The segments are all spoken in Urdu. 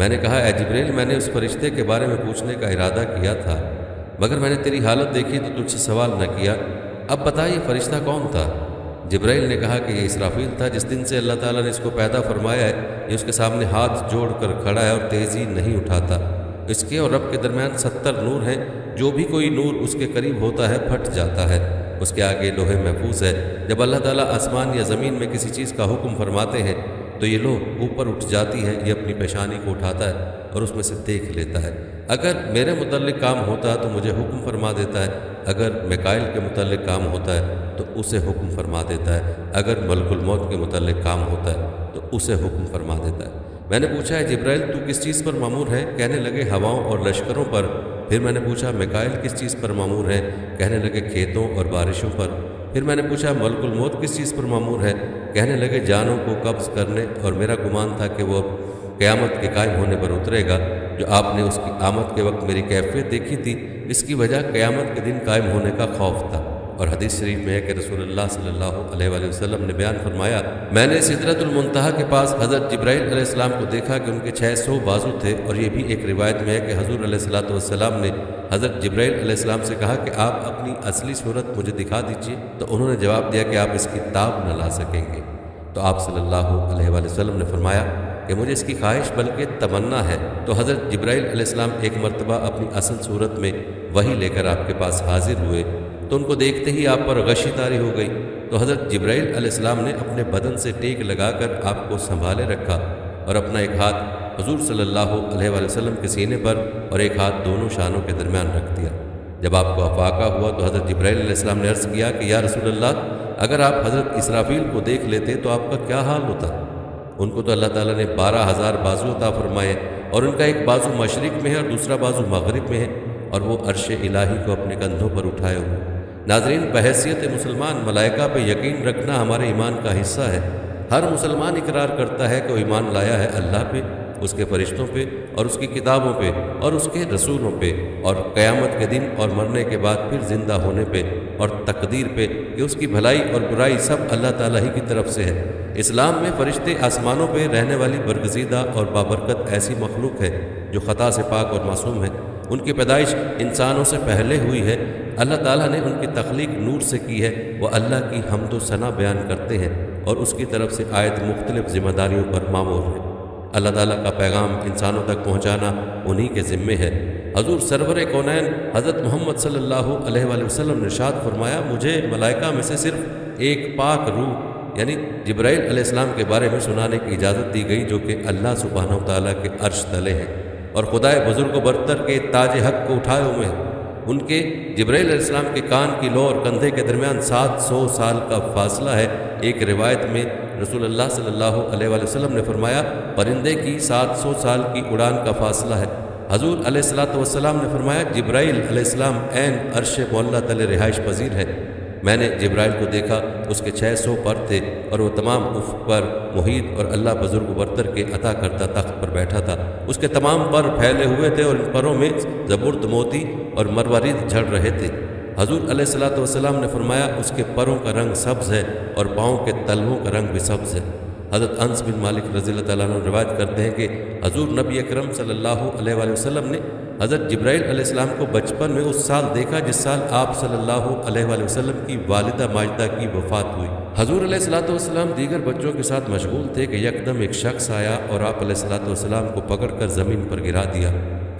میں نے کہا اے جبریل میں نے اس فرشتے کے بارے میں پوچھنے کا ارادہ کیا تھا مگر میں نے تیری حالت دیکھی تو تجھ سے سوال نہ کیا، اب بتا یہ فرشتہ کون تھا؟ جبرائیل نے کہا کہ یہ اسرافیل تھا، جس دن سے اللہ تعالیٰ نے اس کو پیدا فرمایا ہے یہ اس کے سامنے ہاتھ جوڑ کر کھڑا ہے اور تیزی نہیں اٹھاتا۔ اس کے اور رب کے درمیان 70 نور ہیں، جو بھی کوئی نور اس کے قریب ہوتا ہے پھٹ جاتا ہے۔ اس کے آگے لوح محفوظ ہے، جب اللہ تعالیٰ آسمان یا زمین میں کسی چیز کا حکم فرماتے ہیں تو یہ لوح اوپر اٹھ جاتی ہے، یہ اپنی پیشانی کو اٹھاتا ہے اور اس میں سے دیکھ لیتا ہے۔ اگر میرے متعلق کام ہوتا تو مجھے حکم فرما دیتا ہے، اگر میکائیل کے متعلق کام ہوتا ہے تو اسے حکم فرما دیتا ہے، اگر ملک الموت کے متعلق کام ہوتا ہے تو اسے حکم فرما دیتا ہے۔ میں نے پوچھا ہے جبرائیل تو کس چیز پر مامور ہے؟ کہنے لگے ہواؤں اور لشکروں پر۔ پھر میں نے پوچھا میکائیل کس چیز پر مامور ہے؟ کہنے لگے کھیتوں اور بارشوں پر۔ پھر میں نے پوچھا ملک الموت کس چیز پر مامور ہے؟ کہنے لگے جانوں کو قبض کرنے، اور میرا گمان تھا کہ وہ اب قیامت کے قائم ہونے پر اترے گا۔ جو آپ نے اس کی آمد کے وقت میری کیفیت دیکھی تھی، اس کی وجہ قیامت کے دن قائم ہونے کا خوف تھا۔ اور حدیث شریف میں ہے کہ رسول اللہ صلی اللہ علیہ وآلہ وسلم نے بیان فرمایا، میں نے سدرۃ المنتہا کے پاس حضرت جبرائیل علیہ السلام کو دیکھا کہ ان کے 600 بازو تھے، اور یہ بھی ایک روایت میں ہے کہ حضور علیہ السلام نے حضرت جبرائیل علیہ السلام سے کہا کہ آپ اپنی اصلی صورت مجھے دکھا دیجیے، تو انہوں نے جواب دیا کہ آپ اس کی تاب نہ لا سکیں گے۔ تو آپ صلی اللہ علیہ وآلہ وسلم نے فرمایا کہ مجھے اس کی خواہش بلکہ تمنا ہے۔ تو حضرت جبرائیل علیہ السلام ایک مرتبہ اپنی اصل صورت میں وحی لے کر آپ کے پاس حاضر ہوئے، تو ان کو دیکھتے ہی آپ پر غشی طاری ہو گئی۔ تو حضرت جبرائیل علیہ السلام نے اپنے بدن سے ٹیک لگا کر آپ کو سنبھالے رکھا اور اپنا ایک ہاتھ حضور صلی اللہ علیہ وآلہ وسلم کے سینے پر اور ایک ہاتھ دونوں شانوں کے درمیان رکھ دیا۔ جب آپ کو افاقہ ہوا تو حضرت جبرائیل علیہ السلام نے عرض کیا کہ یا رسول اللہ، اگر آپ حضرت اسرافیل کو دیکھ لیتے تو آپ کا کیا حال ہوتا؟ ان کو تو اللہ تعالیٰ نے 12,000 بازو عطا فرمائے، اور ان کا ایک بازو مشرق میں ہے اور دوسرا بازو مغرب میں ہے، اور وہ عرش الہی کو اپنے کندھوں پر اٹھائے ہوئے۔ ناظرین، بحیثیت مسلمان ملائکہ پہ یقین رکھنا ہمارے ایمان کا حصہ ہے۔ ہر مسلمان اقرار کرتا ہے کہ وہ ایمان لایا ہے اللہ پہ، اس کے فرشتوں پہ اور اس کی کتابوں پہ اور اس کے رسولوں پہ، اور قیامت کے دن اور مرنے کے بعد پھر زندہ ہونے پہ، اور تقدیر پہ کہ اس کی بھلائی اور برائی سب اللہ تعالیٰ ہی کی طرف سے ہے۔ اسلام میں فرشتے آسمانوں پہ رہنے والی برگزیدہ اور بابرکت ایسی مخلوق ہے جو خطا سے پاک اور معصوم ہے۔ ان کی پیدائش انسانوں سے پہلے ہوئی ہے۔ اللہ تعالیٰ نے ان کی تخلیق نور سے کی ہے۔ وہ اللہ کی حمد و ثنا بیان کرتے ہیں اور اس کی طرف سے عائد مختلف ذمہ داریوں پر مامور ہیں۔ اللہ تعالیٰ کا پیغام انسانوں تک پہنچانا انہی کے ذمے ہے۔ حضور سرور کونین حضرت محمد صلی اللہ علیہ وآلہ وسلم نے ارشاد فرمایا، مجھے ملائکہ میں سے صرف ایک پاک روح یعنی جبرائیل علیہ السلام کے بارے میں سنانے کی اجازت دی گئی، جو کہ اللہ سبحانہ و تعالیٰ کے عرش تلے ہیں اور خدائے بزرگ و برتر کے تاج حق کو اٹھائے ہوئے ہیں۔ ان کے جبرائیل علیہ السلام کے کان کی لو اور کندھے کے درمیان 700 سال کا فاصلہ ہے۔ ایک روایت میں رسول اللہ صلی اللہ علیہ وآلہ وسلم نے فرمایا، پرندے کی 700 سال کی اڑان کا فاصلہ ہے۔ حضور علیہ السلام نے فرمایا، جبرائیل علیہ السلام عین عرش معلیٰ تلے رہائش پذیر ہے۔ میں نے جبرائیل کو دیکھا، اس کے 600 پر تھے اور وہ تمام افق پر محیط اور اللہ بزرگ و برتر کے عطا کردہ تخت پر بیٹھا تھا۔ اس کے تمام پر پھیلے ہوئے تھے اور ان پروں میں زبرد موتی اور مروارید جھڑ رہے تھے۔ حضور علیہ السلام نے فرمایا، اس کے پروں کا رنگ سبز ہے اور پاؤں کے تلووں کا رنگ بھی سبز ہے۔ حضرت انس بن مالک رضی اللہ تعالیٰ عنہ روایت کرتے ہیں کہ حضور نبی اکرم صلی اللہ علیہ وآلہ وسلم نے حضرت جبرائیل علیہ السلام کو بچپن میں اس سال دیکھا جس سال آپ صلی اللہ علیہ وآلہ وسلم کی والدہ ماجدہ کی وفات ہوئی۔ حضور علیہ السلام دیگر بچوں کے ساتھ مشغول تھے کہ یکدم ایک شخص آیا اور آپ علیہ السلام کو پکڑ کر زمین پر گرا دیا۔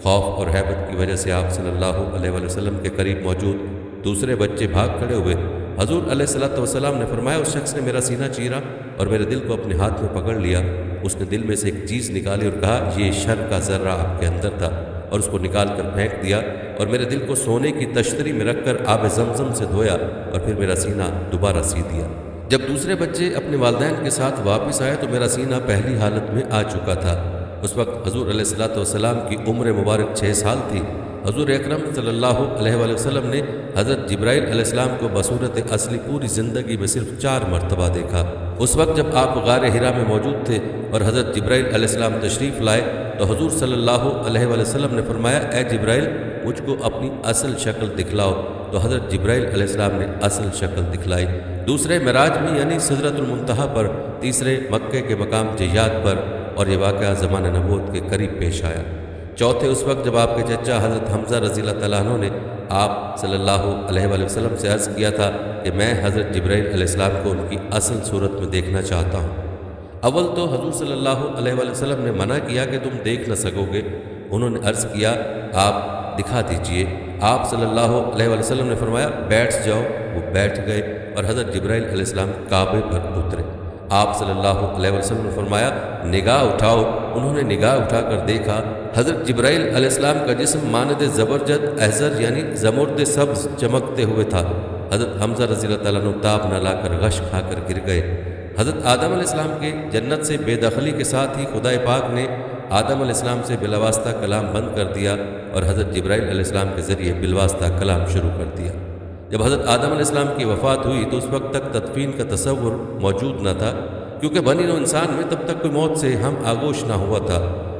خوف اور ہیبت کی وجہ سے آپ صلی اللہ علیہ وآلہ وسلم کے قریب موجود دوسرے بچے بھاگ کھڑے ہوئے۔ حضور علیہ السلام نے فرمایا، اس شخص نے میرا سینہ چیرا اور میرے دل کو اپنے ہاتھ میں پکڑ لیا۔ اس نے دل میں سے ایک چیز نکالی اور کہا، یہ شر کا ذرہ آپ کے اندر تھا، اور اس کو نکال کر پھینک دیا اور میرے دل کو سونے کی تشتری میں رکھ کر آب زمزم سے دھویا اور پھر میرا سینہ دوبارہ سی دیا۔ جب دوسرے بچے اپنے والدین کے ساتھ واپس آئے تو میرا سینہ پہلی حالت میں آ چکا تھا۔ اس وقت حضور علیہ السلام کی عمر مبارک 6 سال تھی۔ حضور اکرم صلی اللہ علیہ وآلہ وسلم نے حضرت جبرائیل علیہ السلام کو بصورت اصلی پوری زندگی میں صرف 4 مرتبہ دیکھا۔ اس وقت جب آپ غار حرا میں موجود تھے اور حضرت جبرائیل علیہ السلام تشریف لائے تو حضور صلی اللہ علیہ وآلہ وسلم نے فرمایا، اے جبرائیل، مجھ کو اپنی اصل شکل دکھلاؤ۔ تو حضرت جبرائیل علیہ السلام نے اصل شکل دکھلائی۔ دوسرے معراج میں یعنی سدرۃ المنتہا پر، تیسرے مکے کے مقام جیاد پر اور یہ واقعہ زمانہ نبوت کے قریب پیش آیا۔ چوتھے اس وقت جب آپ کے چچا حضرت حمزہ رضی اللہ تعالیٰ عنہ نے آپ صلی اللہ علیہ وآلہ وسلم سے عرض کیا تھا کہ میں حضرت جبرائیل علیہ السلام کو ان کی اصل صورت میں دیکھنا چاہتا ہوں۔ اول تو حضور صلی اللہ علیہ وآلہ وسلم نے منع کیا کہ تم دیکھ نہ سکو گے۔ انہوں نے عرض کیا آپ دکھا دیجئے۔ آپ صلی اللہ علیہ وآلہ وسلم نے فرمایا بیٹھ جاؤ۔ وہ بیٹھ گئے اور حضرت جبرائیل علیہ السلام کعبے پر اترے۔ آپ صلی اللہ علیہ وسلم نے فرمایا نگاہ اٹھاؤ۔ انہوں نے نگاہ اٹھا کر دیکھا حضرت جبرائیل علیہ السلام کا جسم مانند زبرجد احزر یعنی زمرد سبز چمکتے ہوئے تھا۔ حضرت حمزہ رضی اللہ تعالیٰ عنہ تاب نہ لا کر غش کھا کر گر گئے۔ حضرت آدم علیہ السلام کے جنت سے بے دخلی کے ساتھ ہی خدا پاک نے آدم علیہ السلام سے بلاواسطہ کلام بند کر دیا اور حضرت جبرائیل علیہ السلام کے ذریعے بالواسطہ کلام شروع کر دیا۔ جب حضرت آدم علیہ السلام کی وفات ہوئی تو اس وقت تک تدفین کا تصور موجود نہ تھا، کیونکہ بنی نوع انسان میں تب تک کوئی موت سے ہم آگوش نہ ہوا تھا۔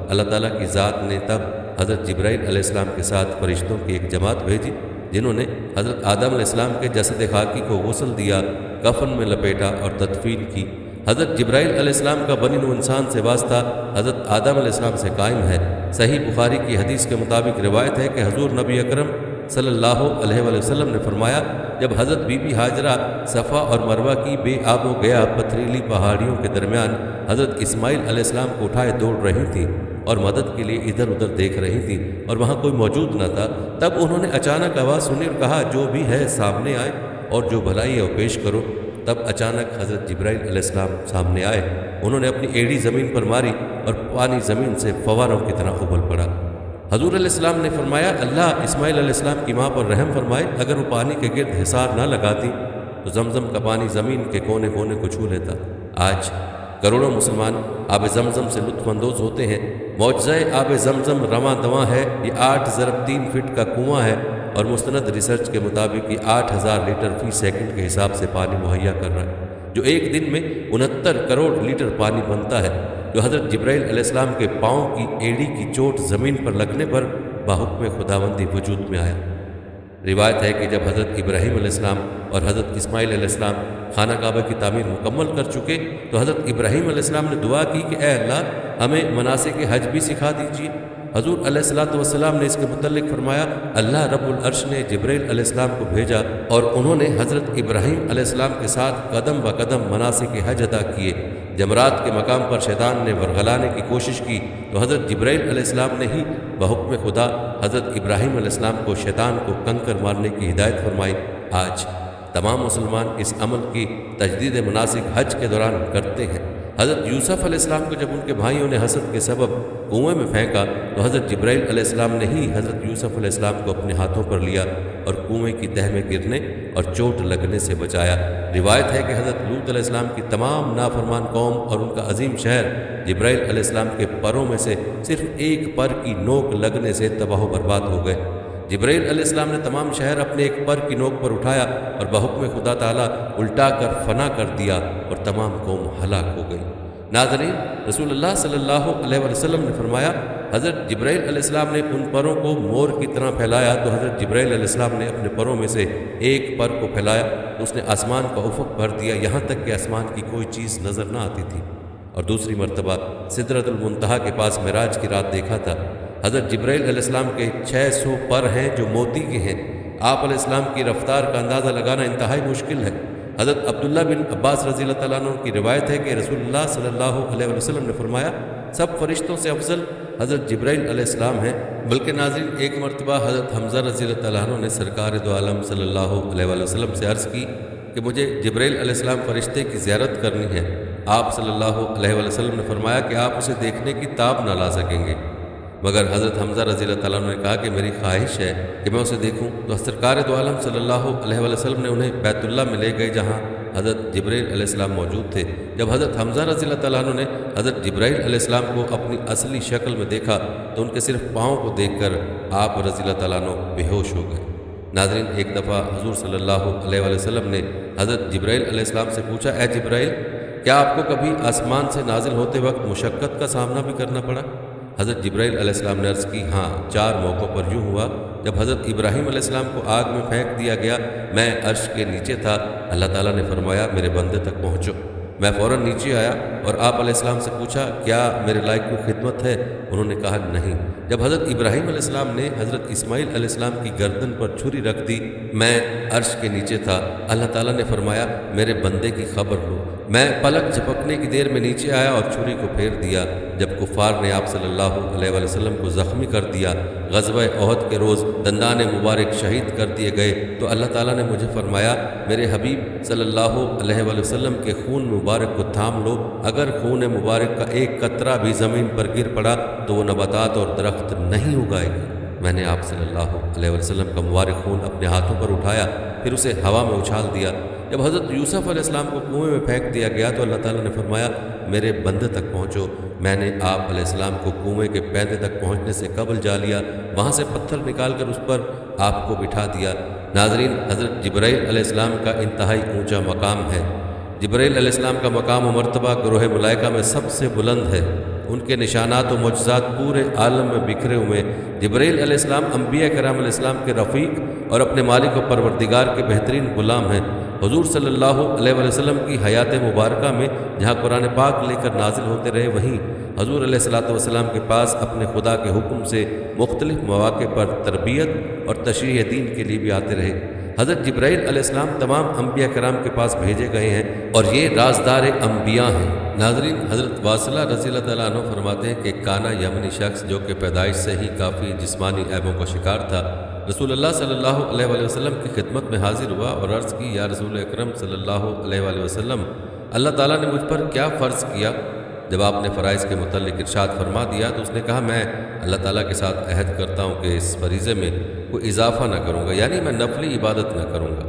اللہ تعالیٰ کی ذات نے تب حضرت جبرائیل علیہ السلام کے ساتھ فرشتوں کی ایک جماعت بھیجی، جنہوں نے حضرت آدم علیہ السلام کے جسد خاکی کو غسل دیا، کفن میں لپیٹا اور تدفین کی۔ حضرت جبرائیل علیہ السلام کا بنی نوع انسان سے واسطہ حضرت آدم علیہ السلام سے قائم ہے۔ صحیح بخاری کی حدیث کے مطابق روایت ہے کہ حضور نبی اکرم صلی اللہ علیہ وآلہ وسلم نے فرمایا جب حضرت بی بی ہاجرہ صفا اور مروہ کی بے آب و گیا پتھریلی پہاڑیوں کے درمیان حضرت اسماعیل علیہ السلام کو اٹھائے دوڑ رہی تھیں اور مدد کے لیے ادھر ادھر دیکھ رہی تھیں اور وہاں کوئی موجود نہ تھا، تب انہوں نے اچانک آواز سنی اور کہا جو بھی ہے سامنے آئے اور جو بھلائی ہے وہ پیش کرو۔ تب اچانک حضرت جبرائیل علیہ السلام سامنے آئے۔ انہوں نے اپنی ایڑی زمین پر ماری اور پانی زمین سے فواروں کی طرح ابل پڑا۔ حضور علیہ السلام نے فرمایا اللہ اسماعیل علیہ السلام کی ماں پر رحم فرمائے، اگر وہ پانی کے گرد حصار نہ لگاتی تو زمزم کا پانی زمین کے کونے کونے کو چھو لیتا۔ آج کروڑوں مسلمان آب زمزم سے لطف اندوز ہوتے ہیں۔ معجزہ آب زمزم رواں دواں ہے۔ یہ 8.3 فٹ کا کنواں ہے اور مستند ریسرچ کے مطابق یہ 8000 لیٹر فی سیکنڈ کے حساب سے پانی مہیا کر رہا ہے، جو ایک دن میں 69 کروڑ لیٹر پانی بنتا ہے، جو حضرت جبرائیل علیہ السلام کے پاؤں کی ایڑی کی چوٹ زمین پر لگنے پر بحکم خداوندی وجود میں آیا۔ روایت ہے کہ جب حضرت ابراہیم علیہ السلام اور حضرت اسماعیل علیہ السلام خانہ کعبہ کی تعمیر مکمل کر چکے تو حضرت ابراہیم علیہ السلام نے دعا کی کہ اے اللہ ہمیں مناسک حج بھی سکھا دیجیے۔ حضور علیہ السلام نے اس کے متعلق فرمایا اللہ رب العرش نے جبرائیل علیہ السلام کو بھیجا اور انہوں نے حضرت ابراہیم علیہ السلام کے ساتھ قدم و قدم مناسک حج ادا کیے۔ جمرات کے مقام پر شیطان نے ورغلانے کی کوشش کی تو حضرت جبرائیل علیہ السلام نے ہی بحکم خدا حضرت ابراہیم علیہ السلام کو شیطان کو کنکر مارنے کی ہدایت فرمائی۔ آج تمام مسلمان اس عمل کی تجدید مناسک حج کے دوران کرتے ہیں۔ حضرت یوسف علیہ السلام کو جب ان کے بھائیوں نے حسد کے سبب کنویں میں پھینکا تو حضرت جبرائیل علیہ السلام نے ہی حضرت یوسف علیہ السلام کو اپنے ہاتھوں پر لیا اور کنویں کی تہہ میں گرنے اور چوٹ لگنے سے بچایا۔ روایت ہے کہ حضرت لوط علیہ السلام کی تمام نافرمان قوم اور ان کا عظیم شہر جبرائیل علیہ السلام کے پروں میں سے صرف ایک پر کی نوک لگنے سے تباہ و برباد ہو گئے۔ جبرائیل علیہ السلام نے تمام شہر اپنے ایک پر کی نوک پر اٹھایا اور بحکم خدا تعالیٰ الٹا کر فنا کر دیا اور تمام قوم ہلاک ہو گئی۔ ناظرین، رسول اللہ صلی اللہ علیہ وسلم نے فرمایا حضرت جبرائیل علیہ السلام نے ان پروں کو مور کی طرح پھیلایا تو حضرت جبرائیل علیہ السلام نے اپنے پروں میں سے ایک پر کو پھیلایا تو اس نے آسمان کا افق بھر دیا، یہاں تک کہ آسمان کی کوئی چیز نظر نہ آتی تھی۔ اور دوسری مرتبہ سدرۃ المنتہا کے پاس معراج کی رات دیکھا تھا۔ حضرت جبرائیل علیہ السلام کے 600 پر ہیں جو موتی کے ہیں۔ آپ علیہ السلام کی رفتار کا اندازہ لگانا انتہائی مشکل ہے۔ حضرت عبداللہ بن عباس رضی اللہ تعالیٰ عنہ کی روایت ہے کہ رسول اللہ صلی اللہ علیہ وسلم نے فرمایا سب فرشتوں سے افضل حضرت جبرائیل علیہ السلام ہیں۔ بلکہ ناظرین، ایک مرتبہ حضرت حمزہ رضی اللہ تعالیٰ عنہ نے سرکار دو عالم صلی اللہ علیہ وسلم سے عرض کی کہ مجھے جبرائیل علیہ السلام فرشتے کی زیارت کرنی ہے۔ آپ صلی اللہ علیہ وسلم نے فرمایا کہ آپ اسے دیکھنے کی تاب نہ لا سکیں گے، مگر حضرت حمزہ رضی اللہ تعالیٰ عنہ نے کہا کہ میری خواہش ہے کہ میں اسے دیکھوں۔ تو سرکار دو عالم صلی اللہ علیہ وسلم نے انہیں بیت اللہ میں لے گئے جہاں حضرت جبرائیل علیہ السلام موجود تھے۔ جب حضرت حمزہ رضی اللہ تعالیٰ عنہ نے حضرت جبرائیل علیہ السلام کو اپنی اصلی شکل میں دیکھا تو ان کے صرف پاؤں کو دیکھ کر آپ رضی اللہ تعالیٰ عنہ بے ہوش ہو گئے۔ ناظرین، ایک دفعہ حضور صلی اللہ علیہ وسلم نے حضرت جبرائیل علیہ السلام سے پوچھا اے جبرائیل، کیا آپ کو کبھی آسمان سے نازل ہوتے وقت مشقت کا سامنا بھی کرنا پڑا؟ حضرت جبرائیل علیہ السلام نے عرض کی ہاں، 4 موقعوں پر یوں ہوا۔ جب حضرت ابراہیم علیہ السلام کو آگ میں پھینک دیا گیا، میں عرش کے نیچے تھا، اللہ تعالیٰ نے فرمایا میرے بندے تک پہنچو۔ میں فوراً نیچے آیا اور آپ علیہ السلام سے پوچھا کیا میرے لائق کوئی خدمت ہے؟ انہوں نے کہا نہیں۔ جب حضرت ابراہیم علیہ السلام نے حضرت اسماعیل علیہ السلام کی گردن پر چھری رکھ دی، میں عرش کے نیچے تھا، اللہ تعالیٰ نے فرمایا میرے بندے کی خبر لو۔ میں پلک جھپکنے کی دیر میں نیچے آیا اور چھری کو پھیر دیا۔ جب کفار نے آپ صلی اللہ علیہ وآلہ وسلم کو زخمی کر دیا، غزوہ احد کے روز دندان مبارک شہید کر دیے گئے، تو اللہ تعالیٰ نے مجھے فرمایا میرے حبیب صلی اللہ علیہ وآلہ وسلم کے خون مبارک کو تھام لو، اگر خون مبارک کا ایک قطرہ بھی زمین پر گر پڑا تو وہ نباتات اور درخت نہیں اگائے گی۔ میں نے آپ صلی اللہ علیہ وسلم کا مبارک خون اپنے ہاتھوں پر اٹھایا، پھر اسے ہوا میں اچھال دیا۔ جب حضرت یوسف علیہ السلام کو کنویں میں پھینک دیا گیا تو اللہ تعالیٰ نے فرمایا میرے بندے تک پہنچو۔ میں نے آپ علیہ السلام کو کنویں کے پیندے تک پہنچنے سے قبل جا لیا، وہاں سے پتھر نکال کر اس پر آپ کو بٹھا دیا۔ ناظرین، حضرت جبرائیل علیہ السلام کا انتہائی اونچا مقام ہے۔ جبرائیل علیہ السلام کا مقام و مرتبہ گروہ ملائکہ میں سب سے بلند ہے۔ ان کے نشانات و معجزات پورے عالم میں بکھرے ہوئے۔ جبرائیل علیہ السلام انبیاء کرام علیہ السلام کے رفیق اور اپنے مالک و پروردگار کے بہترین غلام ہیں۔ حضور صلی اللہ علیہ وآلہ وسلم کی حیات مبارکہ میں جہاں قرآن پاک لے کر نازل ہوتے رہے، وہیں حضور علیہ السلام کے پاس اپنے خدا کے حکم سے مختلف مواقع پر تربیت اور تشریح دین کے لیے بھی آتے رہے۔ حضرت جبرائیل علیہ السلام تمام انبیاء کرام کے پاس بھیجے گئے ہیں اور یہ رازدار انبیاء ہیں۔ ناظرین، حضرت واصلہ رضی اللہ تعالیٰ عنہ فرماتے ہیں کہ کانا یمنی شخص جو کہ پیدائش سے ہی کافی جسمانی عیبوں کا شکار تھا، رسول اللہ صلی اللہ علیہ وآلہ وسلم کی خدمت میں حاضر ہوا اور عرض کی یا رسول اکرم صلی اللہ علیہ وآلہ وسلم، اللہ تعالیٰ نے مجھ پر کیا فرض کیا؟ جب آپ نے فرائض کے متعلق ارشاد فرما دیا تو اس نے کہا میں اللہ تعالیٰ کے ساتھ عہد کرتا ہوں کہ اس فریضے میں کوئی اضافہ نہ کروں گا، یعنی میں نفلی عبادت نہ کروں گا۔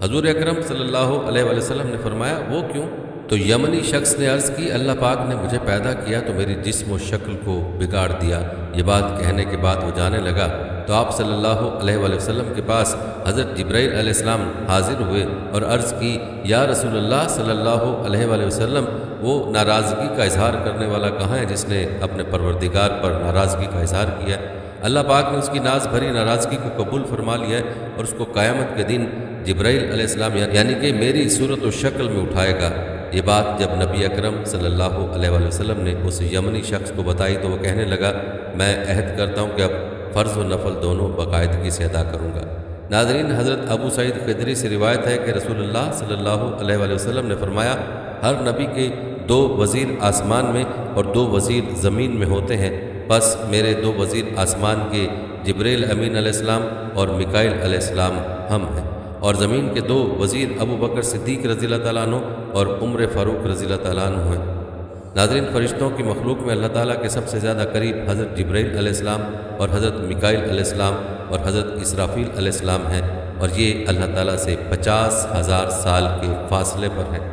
حضور اکرم صلی اللہ علیہ وآلہ وسلم نے فرمایا وہ کیوں؟ تو یمنی شخص نے عرض کی اللہ پاک نے مجھے پیدا کیا تو میری جسم و شکل کو بگاڑ دیا۔ یہ بات کہنے کے بعد وہ جانے لگا تو آپ صلی اللہ علیہ وآلہ وسلم کے پاس حضرت جبرائیل علیہ السلام حاضر ہوئے اور عرض کی یا رسول اللہ صلی اللہ علیہ وآلہ وسلم، وہ ناراضگی کا اظہار کرنے والا کہاں ہے جس نے اپنے پروردگار پر ناراضگی کا اظہار کیا ہے؟ اللہ پاک نے اس کی ناز بھری ناراضگی کو قبول فرما لیا ہے اور اس کو قیامت کے دن جبرائیل علیہ السلام یعنی کہ میری صورت و شکل میں اٹھائے گا۔ یہ بات جب نبی اکرم صلی اللہ علیہ وآلہ وسلم نے اس یمنی شخص کو بتائی تو وہ کہنے لگا میں عہد کرتا ہوں کہ اب فرض و نفل دونوں باقاعدگی سے ادا کروں گا۔ ناظرین، حضرت ابو سعید خدری سے روایت ہے کہ رسول اللہ صلی اللہ علیہ وآلہ وسلم نے فرمایا ہر نبی کے 2 وزیر آسمان میں اور 2 وزیر زمین میں ہوتے ہیں، بس میرے 2 وزیر آسمان کے جبرائیل امین علیہ السلام اور میکائیل علیہ السلام ہم ہیں، اور زمین کے 2 وزیر ابو بکر صدیق رضی اللہ تعالیٰ عنہ اور عمر فاروق رضی اللہ تعالیٰ عنہ ہیں۔ ناظرین، فرشتوں کی مخلوق میں اللہ تعالیٰ کے سب سے زیادہ قریب حضرت جبرائیل علیہ السلام اور حضرت میکائیل علیہ السلام اور حضرت اسرافیل علیہ السلام ہیں، اور یہ اللہ تعالیٰ سے 50,000 سال کے فاصلے پر ہیں۔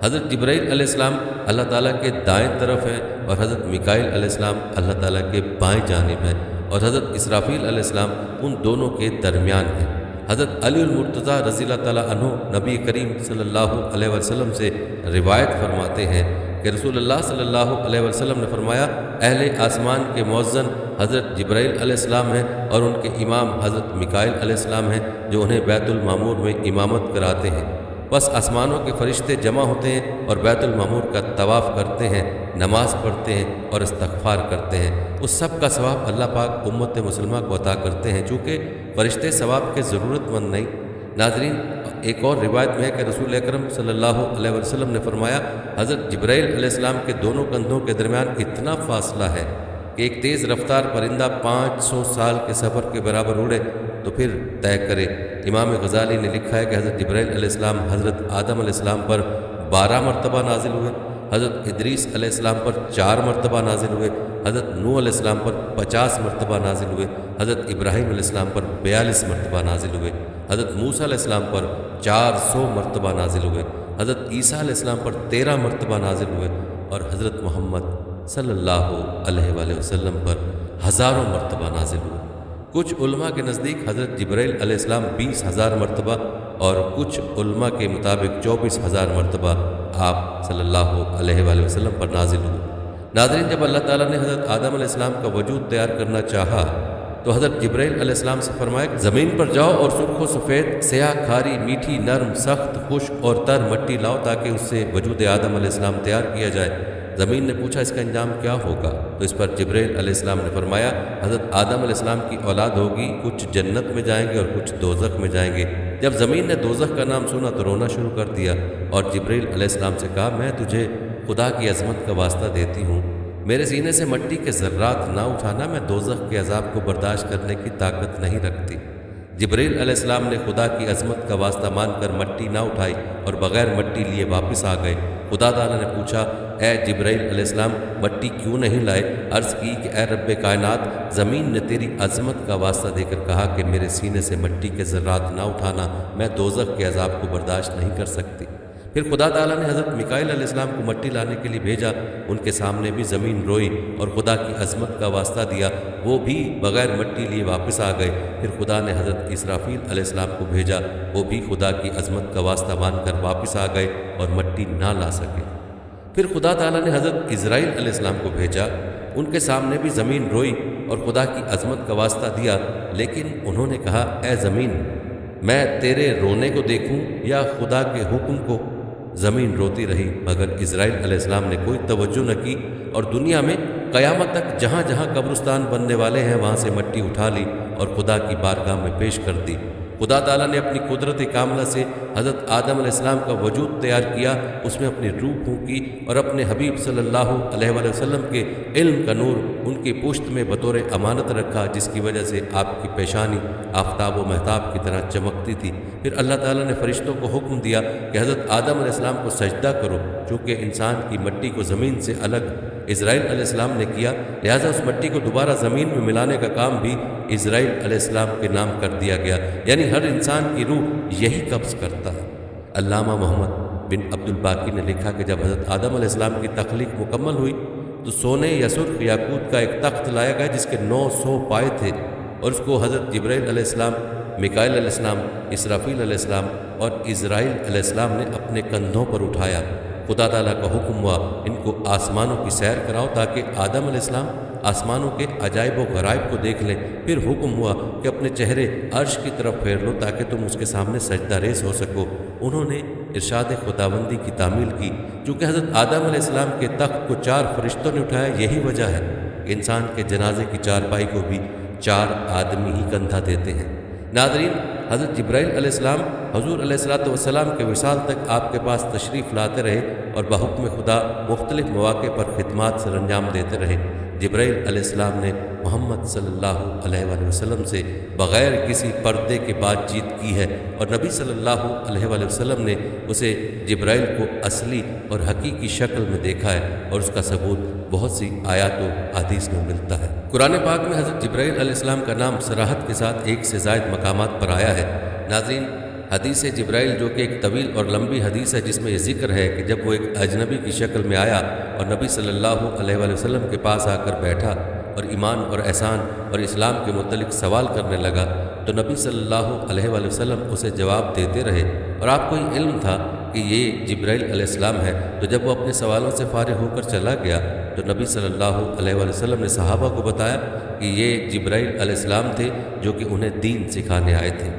حضرت جبرائیل علیہ السلام اللہ تعالیٰ کے دائیں طرف ہیں اور حضرت میکائیل علیہ السلام اللہ تعالیٰ کے بائیں جانب ہیں، اور حضرت اسرافیل علیہ السلام ان دونوں کے درمیان ہیں۔ حضرت علی المرتضیٰ رضی اللہ تعالیٰ عنہ نبی کریم صلی اللہ علیہ وسلم سے روایت فرماتے ہیں کہ رسول اللہ صلی اللہ علیہ وسلم نے فرمایا اہل آسمان کے مؤذن حضرت جبرائیل علیہ السلام ہیں اور ان کے امام حضرت میکائیل علیہ السلام ہیں جو انہیں بیت المعمور میں امامت کراتے ہیں۔ بس آسمانوں کے فرشتے جمع ہوتے ہیں اور بیت المعمور کا طواف کرتے ہیں، نماز پڑھتے ہیں اور استغفار کرتے ہیں۔ اس سب کا ثواب اللہ پاک امت مسلمہ کو عطا کرتے ہیں، چونکہ فرشتے ثواب کے ضرورت مند نہیں۔ ناظرین، ایک اور روایت میں ہے کہ رسول اکرم صلی اللہ علیہ وسلم نے فرمایا حضرت جبرائیل علیہ السلام کے دونوں کندھوں کے درمیان اتنا فاصلہ ہے کہ ایک تیز رفتار پرندہ 500 سال کے سفر کے برابر اڑے تو پھر طے کرے۔ امام غزالی نے لکھا ہے کہ حضرت جبرائیل علیہ السلام حضرت آدم علیہ السلام پر 12 مرتبہ نازل ہوئے، حضرت ادریس علیہ السلام پر 4 مرتبہ نازل ہوئے، حضرت نوح علیہ السلام پر 50 مرتبہ نازل ہوئے، حضرت ابراہیم علیہ السلام پر 42 مرتبہ نازل ہوئے، حضرت موسیٰ علیہ السلام پر 400 مرتبہ نازل ہوئے، حضرت عیسیٰ علیہ السلام پر 13 مرتبہ نازل ہوئے، اور حضرت محمد صلی اللہ علیہ وآلہ وسلم پر ہزاروں مرتبہ نازل ہوئے۔ کچھ علماء کے نزدیک حضرت جبرائیل علیہ السلام 20,000 مرتبہ اور کچھ علماء کے مطابق 24,000 مرتبہ آپ صلی اللہ علیہ وآلہ وسلم پر نازل ہوئے۔ ناظرین، جب اللہ تعالیٰ نے حضرت آدم علیہ السلام کا وجود تیار کرنا چاہا تو حضرت جبرائیل علیہ السلام سے فرمایا کہ زمین پر جاؤ اور سرخ و سفید، سیاہ، کھاری، میٹھی، نرم، سخت، خشک اور تر مٹی لاؤ تاکہ اس سے وجود آدم علیہ السلام تیار کیا جائے۔ زمین نے پوچھا اس کا انجام کیا ہوگا؟ تو اس پر جبرائیل علیہ السلام نے فرمایا حضرت آدم علیہ السلام کی اولاد ہوگی، کچھ جنت میں جائیں گے اور کچھ دوزخ میں جائیں گے۔ جب زمین نے دوزخ کا نام سنا تو رونا شروع کر دیا اور جبرائیل علیہ السلام سے کہا میں تجھے خدا کی عظمت کا واسطہ دیتی ہوں، میرے سینے سے مٹی کے ذرات نہ اٹھانا، میں دوزخ کے عذاب کو برداشت کرنے کی طاقت نہیں رکھتی۔ جبرائیل علیہ السلام نے خدا کی عظمت کا واسطہ مان کر مٹی نہ اٹھائی اور بغیر مٹی لیے واپس آ گئے۔ خدا تعالیٰ نے پوچھا اے جبرائیل علیہ السلام مٹی کیوں نہیں لائے؟ عرض کی کہ اے رب کائنات، زمین نے تیری عظمت کا واسطہ دے کر کہا کہ میرے سینے سے مٹی کے ذرات نہ اٹھانا، میں دوزخ کے عذاب کو برداشت نہیں کر سکتی۔ پھر خدا تعالیٰ نے حضرت میکائیل علیہ السلام کو مٹی لانے کے لیے بھیجا، ان کے سامنے بھی زمین روئی اور خدا کی عظمت کا واسطہ دیا، وہ بھی بغیر مٹی لیے واپس آ گئے۔ پھر خدا نے حضرت اسرافیل علیہ السلام کو بھیجا، وہ بھی خدا کی عظمت کا واسطہ مان کر واپس آ گئے اور مٹی نہ لا سکے۔ پھر خدا تعالیٰ نے حضرت اسرائیل علیہ السلام کو بھیجا، ان کے سامنے بھی زمین روئی اور خدا کی عظمت کا واسطہ دیا، لیکن انہوں نے کہا اے زمین، میں تیرے رونے کو دیکھوں یا خدا کے حکم کو؟ زمین روتی رہی، مگر اسرائیل علیہ السلام نے کوئی توجہ نہ کی اور دنیا میں قیامت تک جہاں جہاں قبرستان بننے والے ہیں وہاں سے مٹی اٹھا لی اور خدا کی بارگاہ میں پیش کر دی۔ خدا تعالیٰ نے اپنی قدرت کاملہ سے حضرت آدم علیہ السلام کا وجود تیار کیا، اس میں اپنی روح پھونکی اور اپنے حبیب صلی اللہ علیہ وآلہ وسلم کے علم کا نور ان کی پشت میں بطور امانت رکھا، جس کی وجہ سے آپ کی پیشانی آفتاب و مہتاب کی طرح چمکتی تھی۔ پھر اللہ تعالیٰ نے فرشتوں کو حکم دیا کہ حضرت آدم علیہ السلام کو سجدہ کرو، چونکہ انسان کی مٹی کو زمین سے الگ اسرائیل علیہ السلام نے کیا، لہٰذا اس مٹی کو دوبارہ زمین میں ملانے کا کام بھی اسرائیل علیہ السلام کے نام کر دیا گیا، یعنی ہر انسان کی روح یہی قبض کرتا ہے۔ علامہ محمد بن عبد الباقی نے لکھا کہ جب حضرت آدم علیہ السلام کی تخلیق مکمل ہوئی تو سونے یا سرخ یاقوت کا ایک تخت لایا گیا جس کے 900 پائے تھے، اور اس کو حضرت جبرائیل علیہ السلام، میکائیل علیہ السلام، اسرافیل علیہ السلام اور اسرائیل علیہ السلام نے اپنے کندھوں پر اٹھایا۔ خدا تعالیٰ کا حکم ہوا ان کو آسمانوں کی سیر کراؤ تاکہ آدم علیہ السلام آسمانوں کے عجائب و غرائب کو دیکھ لیں۔ پھر حکم ہوا کہ اپنے چہرے عرش کی طرف پھیر لو تاکہ تم اس کے سامنے سجدہ ریز ہو سکو۔ انہوں نے ارشاد خداوندی کی تعمیل کی۔ چونکہ حضرت آدم علیہ السلام کے تخت کو 4 فرشتوں نے اٹھایا، یہی وجہ ہے کہ انسان کے جنازے کی چارپائی کو بھی 4 آدمی ہی کندھا دیتے ہیں۔ ناظرین، حضرت جبرائیل علیہ السلام حضور علیہ السلام کے وصال تک آپ کے پاس تشریف لاتے رہے اور بحکم خدا مختلف مواقع پر خدمات سر انجام دیتے رہے۔ جبرائیل علیہ السلام نے محمد صلی اللہ علیہ وآلہ وسلم سے بغیر کسی پردے کے بات چیت کی ہے، اور نبی صلی اللہ علیہ وآلہ وسلم نے اسے جبرائیل کو اصلی اور حقیقی شکل میں دیکھا ہے، اور اس کا ثبوت بہت سی آیات و احادیث میں ملتا ہے۔ قرآن پاک میں حضرت جبرائیل علیہ السلام کا نام صراحت کے ساتھ 1 سے زائد مقامات پر آیا ہے۔ ناظرین، حدیث جبرائیل جو کہ ایک طویل اور لمبی حدیث ہے، جس میں یہ ذکر ہے کہ جب وہ ایک اجنبی کی شکل میں آیا اور نبی صلی اللہ علیہ وآلہ وسلم کے پاس آ کر بیٹھا اور ایمان اور احسان اور اسلام کے متعلق سوال کرنے لگا، تو نبی صلی اللہ علیہ وآلہ وسلم اسے جواب دیتے رہے، اور آپ کو یہ علم تھا کہ یہ جبرائیل علیہ السلام ہے۔ تو جب وہ اپنے سوالوں سے فارغ ہو کر چلا گیا تو نبی صلی اللہ علیہ وآلہ وسلم نے صحابہ کو بتایا کہ یہ جبرائیل علیہ السلام تھے جو کہ انہیں دین سکھانے آئے تھے۔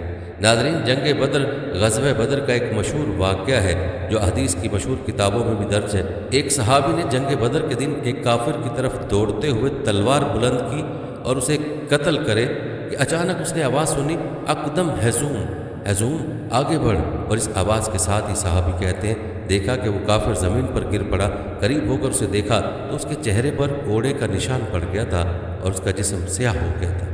ناظرین، جنگ بدر، غزوہ بدر کا ایک مشہور واقعہ ہے جو حدیث کی مشہور کتابوں میں بھی درج ہے۔ ایک صحابی نے جنگ بدر کے دن ایک کافر کی طرف دوڑتے ہوئے تلوار بلند کی اور اسے قتل کرے کہ اچانک اس نے آواز سنی، اقدم ہیزوم، ہیزوم آگے بڑھ، اور اس آواز کے ساتھ ہی صحابی کہتے ہیں دیکھا کہ وہ کافر زمین پر گر پڑا۔ قریب ہو کر اسے دیکھا تو اس کے چہرے پر کوڑے کا نشان پڑ گیا تھا اور اس کا جسم سیاہ ہو گیا تھا۔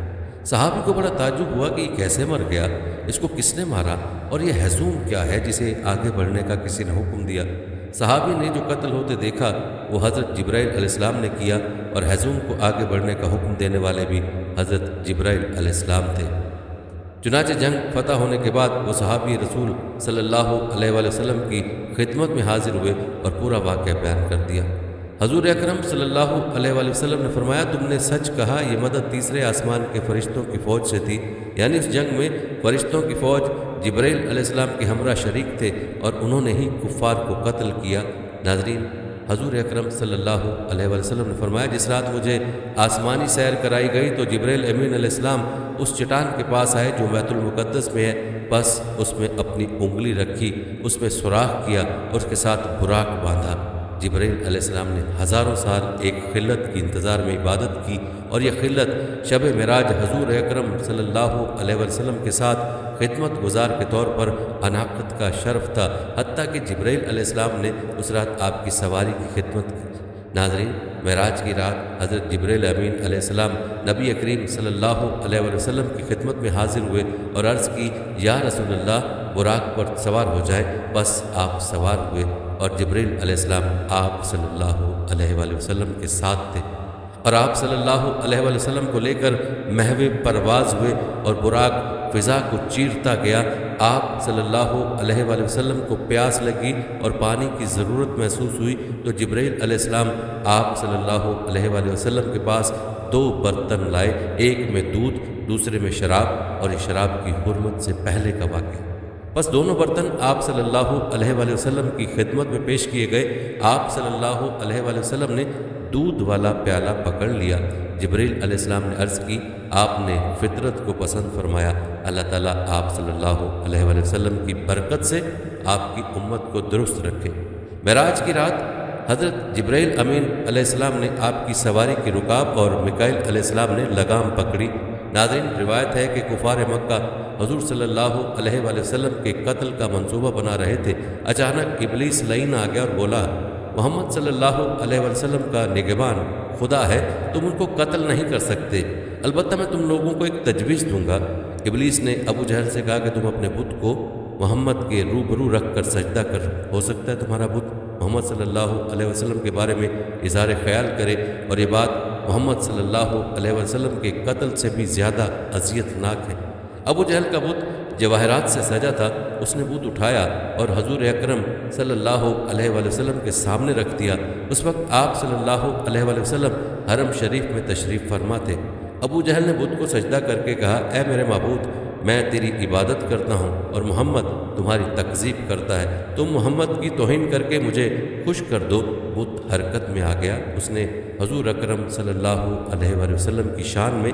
صحابی کو بڑا تعجب ہوا کہ یہ کیسے مر گیا، اس کو کس نے مارا، اور یہ ہیزوم کیا ہے جسے آگے بڑھنے کا کسی نے حکم دیا۔ صحابی نے جو قتل ہوتے دیکھا وہ حضرت جبرائیل علیہ السلام نے کیا، اور ہیزوم کو آگے بڑھنے کا حکم دینے والے بھی حضرت جبرائیل علیہ السلام تھے۔ چنانچہ جنگ فتح ہونے کے بعد وہ صحابی رسول صلی اللہ علیہ وآلہ وسلم کی خدمت میں حاضر ہوئے اور پورا واقعہ بیان کر دیا۔ حضور اکرم صلی اللہ علیہ وآلہ وسلم نے فرمایا، تم نے سچ کہا، یہ مدد تیسرے آسمان کے فرشتوں کی فوج سے تھی، یعنی اس جنگ میں فرشتوں کی فوج جبرائیل علیہ السلام کے ہمراہ شریک تھے اور انہوں نے ہی کفار کو قتل کیا۔ ناظرین، حضور اکرم صلی اللہ علیہ وسلم نے فرمایا جس رات مجھے آسمانی سیر کرائی گئی تو جبرائیل امین علیہ السلام اس چٹان کے پاس آئے جو بیت المقدس میں ہے، بس اس میں اپنی انگلی رکھی، اس میں سوراخ کیا اور اس کے ساتھ براق باندھا۔ جبرائیل علیہ السلام نے ہزاروں سال ایک خلت کی انتظار میں عبادت کی، اور یہ خلت شب معراج حضور اکرم صلی اللہ علیہ وسلم کے ساتھ خدمت گزار کے طور پر عناقت کا شرف تھا، حتیٰ کہ جبرائیل علیہ السلام نے اس رات آپ کی سواری کی خدمت کی۔ ناظرین، معراج کی رات حضرت جبرائیل امین علیہ السلام نبی کریم صلی اللہ علیہ وسلم کی خدمت میں حاضر ہوئے اور عرض کی، یا رسول اللہ، براق پر سوار ہو جائے۔ بس آپ سوار ہوئے اور جبرائیل علیہ السلام آپ صلی اللہ علیہ وآلہ وسلم کے ساتھ تھے، اور آپ صلی اللہ علیہ وآلہ وسلم کو لے کر محو پرواز ہوئے اور براق فضا کو چیرتا گیا۔ آپ صلی اللہ علیہ وآلہ وسلم کو پیاس لگی اور پانی کی ضرورت محسوس ہوئی تو جبرائیل علیہ السلام آپ صلی اللہ علیہ وآلہ وسلم کے پاس 2 برتن لائے، ایک میں دودھ، دوسرے میں شراب، اور یہ شراب کی حرمت سے پہلے کا واقعہ۔ بس دونوں برتن آپ صلی اللہ علیہ وآلہ وسلم کی خدمت میں پیش کیے گئے۔ آپ صلی اللہ علیہ وآلہ وسلم نے دودھ والا پیالہ پکڑ لیا۔ جبرائیل علیہ السلام نے عرض کی، آپ نے فطرت کو پسند فرمایا، اللہ تعالیٰ آپ صلی اللہ علیہ وآلہ وسلم کی برکت سے آپ کی امت کو درست رکھے۔ معراج کی رات حضرت جبرائیل امین علیہ السلام نے آپ کی سواری کی رکاب اور میکائیل علیہ السلام نے لگام پکڑی۔ ناظرین، روایت ہے کہ کفار مکہ حضور صلی اللہ علیہ وآلہ وسلم کے قتل کا منصوبہ بنا رہے تھے۔ اچانک ابلیس لعین آ گیا اور بولا، محمد صلی اللہ علیہ وسلم کا نگہبان خدا ہے، تم ان کو قتل نہیں کر سکتے، البتہ میں تم لوگوں کو ایک تجویز دوں گا۔ ابلیس نے ابو جہل سے کہا کہ تم اپنے بت کو محمد کے روبرو رکھ کر سجدہ کر، ہو سکتا ہے تمہارا بت محمد صلی اللہ علیہ وسلم کے بارے میں اظہار خیال کرے، اور یہ بات محمد صلی اللہ علیہ وسلم کے قتل سے بھی زیادہ اذیت ناک ہے۔ ابو جہل کا بت جواہرات سے سجا تھا، اس نے بت اٹھایا اور حضور اکرم صلی اللہ علیہ وآلہ وسلم کے سامنے رکھ دیا۔ اس وقت آپ صلی اللہ علیہ وآلہ وسلم حرم شریف میں تشریف فرما تھے۔ ابو جہل نے بت کو سجدہ کر کے کہا، اے میرے معبود، میں تیری عبادت کرتا ہوں اور محمد تمہاری تکذیب کرتا ہے، تم محمد کی توہین کر کے مجھے خوش کر دو۔ بت حرکت میں آ گیا، اس نے حضور اکرم صلی اللہ علیہ وآلہ وسلم کی شان میں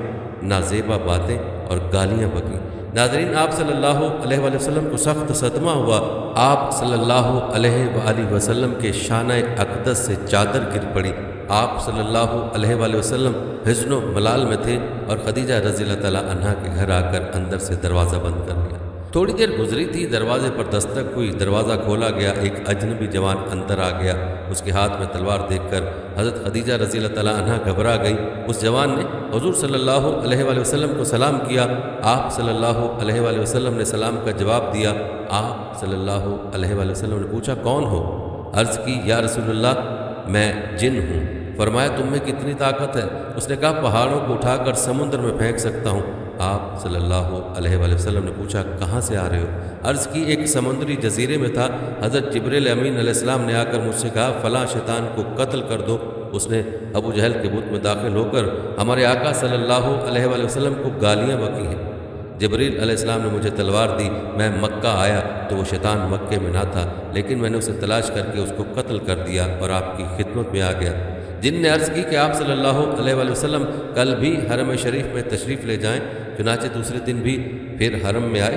نازیبا باتیں اور گالیاں بکیں۔ ناظرین، آپ صلی اللہ علیہ وآلہ وسلم کو سخت صدمہ ہوا۔ آپ صلی اللہ علیہ وآلہ وسلم کے شانہ اقدس سے چادر گر پڑی۔ آپ صلی اللہ علیہ وآلہ وسلم حزن و ملال میں تھے اور خدیجہ رضی اللہ تعالیٰ عنہا کے گھر آ کر اندر سے دروازہ بند کر لیا۔ تھوڑی دیر گزری تھی، دروازے پر دستک ہوئی، دروازہ کھولا گیا، ایک اجنبی جوان اندر آ گیا۔ اس کے ہاتھ میں تلوار دیکھ کر حضرت خدیجہ رضی اللہ تعالیٰ عنہا گھبرا گئی۔ اس جوان نے حضور صلی اللہ علیہ وآلہ وسلم کو سلام کیا۔ آپ صلی اللہ علیہ وآلہ وسلم نے سلام کا جواب دیا۔ آپ صلی اللہ علیہ وآلہ وسلم نے پوچھا، کون ہو؟ عرض کی، یا رسول اللہ، میں جن ہوں۔ فرمایا، تم میں کتنی طاقت ہے؟ اس نے کہا، پہاڑوں کو اٹھا کر سمندر میں پھینک سکتا ہوں۔ آپ صلی اللہ علیہ وآلہ وسلم نے پوچھا، کہاں سے آ رہے ہو؟ عرض کی، ایک سمندری جزیرے میں تھا، حضرت جبرائیل امین علیہ السلام نے آ کر مجھ سے کہا، فلاں شیطان کو قتل کر دو۔ اس نے ابو جہل کے بت میں داخل ہو کر ہمارے آقا صلی اللہ علیہ وآلہ وسلم کو گالیاں بکی ہیں۔ جبرائیل علیہ السلام نے مجھے تلوار دی، میں مکہ آیا تو وہ شیطان مکے میں نہ تھا، لیکن میں نے اسے تلاش کر کے اس کو قتل کر دیا اور آپ کی خدمت میں آ گیا۔ جن نے عرض کی کہ آپ صلی اللہ علیہ وآلہ وسلم کل بھی حرم شریف میں تشریف لے جائیں، چنانچہ دوسرے دن بھی پھر حرم میں آئے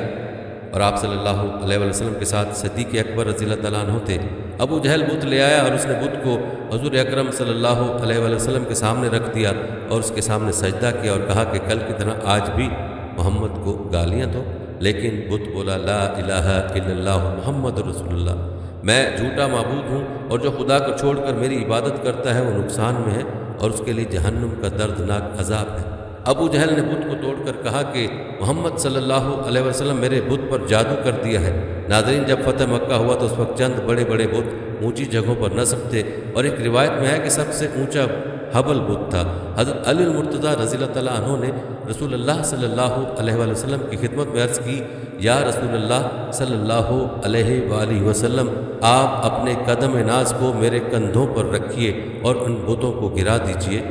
اور آپ صلی اللہ علیہ وآلہ وسلم کے ساتھ صدیق اکبر رضی اللہ تعالیٰ عنہ تھے۔ ابو جہل بت لے آیا اور اس نے بت کو حضور اکرم صلی اللہ علیہ وآلہ وسلم کے سامنے رکھ دیا اور اس کے سامنے سجدہ کیا اور کہا کہ کل کی طرح آج بھی محمد کو گالیاں دو، لیکن بت بولا، لا الہ الا اللہ محمد رسول اللہ، میں جھوٹا معبود ہوں اور جو خدا کو چھوڑ کر میری عبادت کرتا ہے وہ نقصان میں ہے اور اس کے لیے جہنم کا دردناک عذاب ہے۔ ابو جہل نے بت کو توڑ کر کہا کہ محمد صلی اللہ علیہ وسلم میرے بت پر جادو کر دیا ہے۔ ناظرین، جب فتح مکہ ہوا تو اس وقت چند بڑے بڑے بت اونچی جگہوں پر نصب تھے اور ایک روایت میں ہے کہ سب سے اونچا حبل بت تھا۔ حضرت علی المرتضیٰ رضی اللہ تعالیٰ عنہ نے رسول اللہ صلی اللہ علیہ وآلہ وسلم کی خدمت میں عرض کی، یا رسول اللہ صلی اللہ علیہ وآلہ وسلم، آپ اپنے قدم ناز کو میرے کندھوں پر رکھیے اور ان بتوں کو گرا دیجیے۔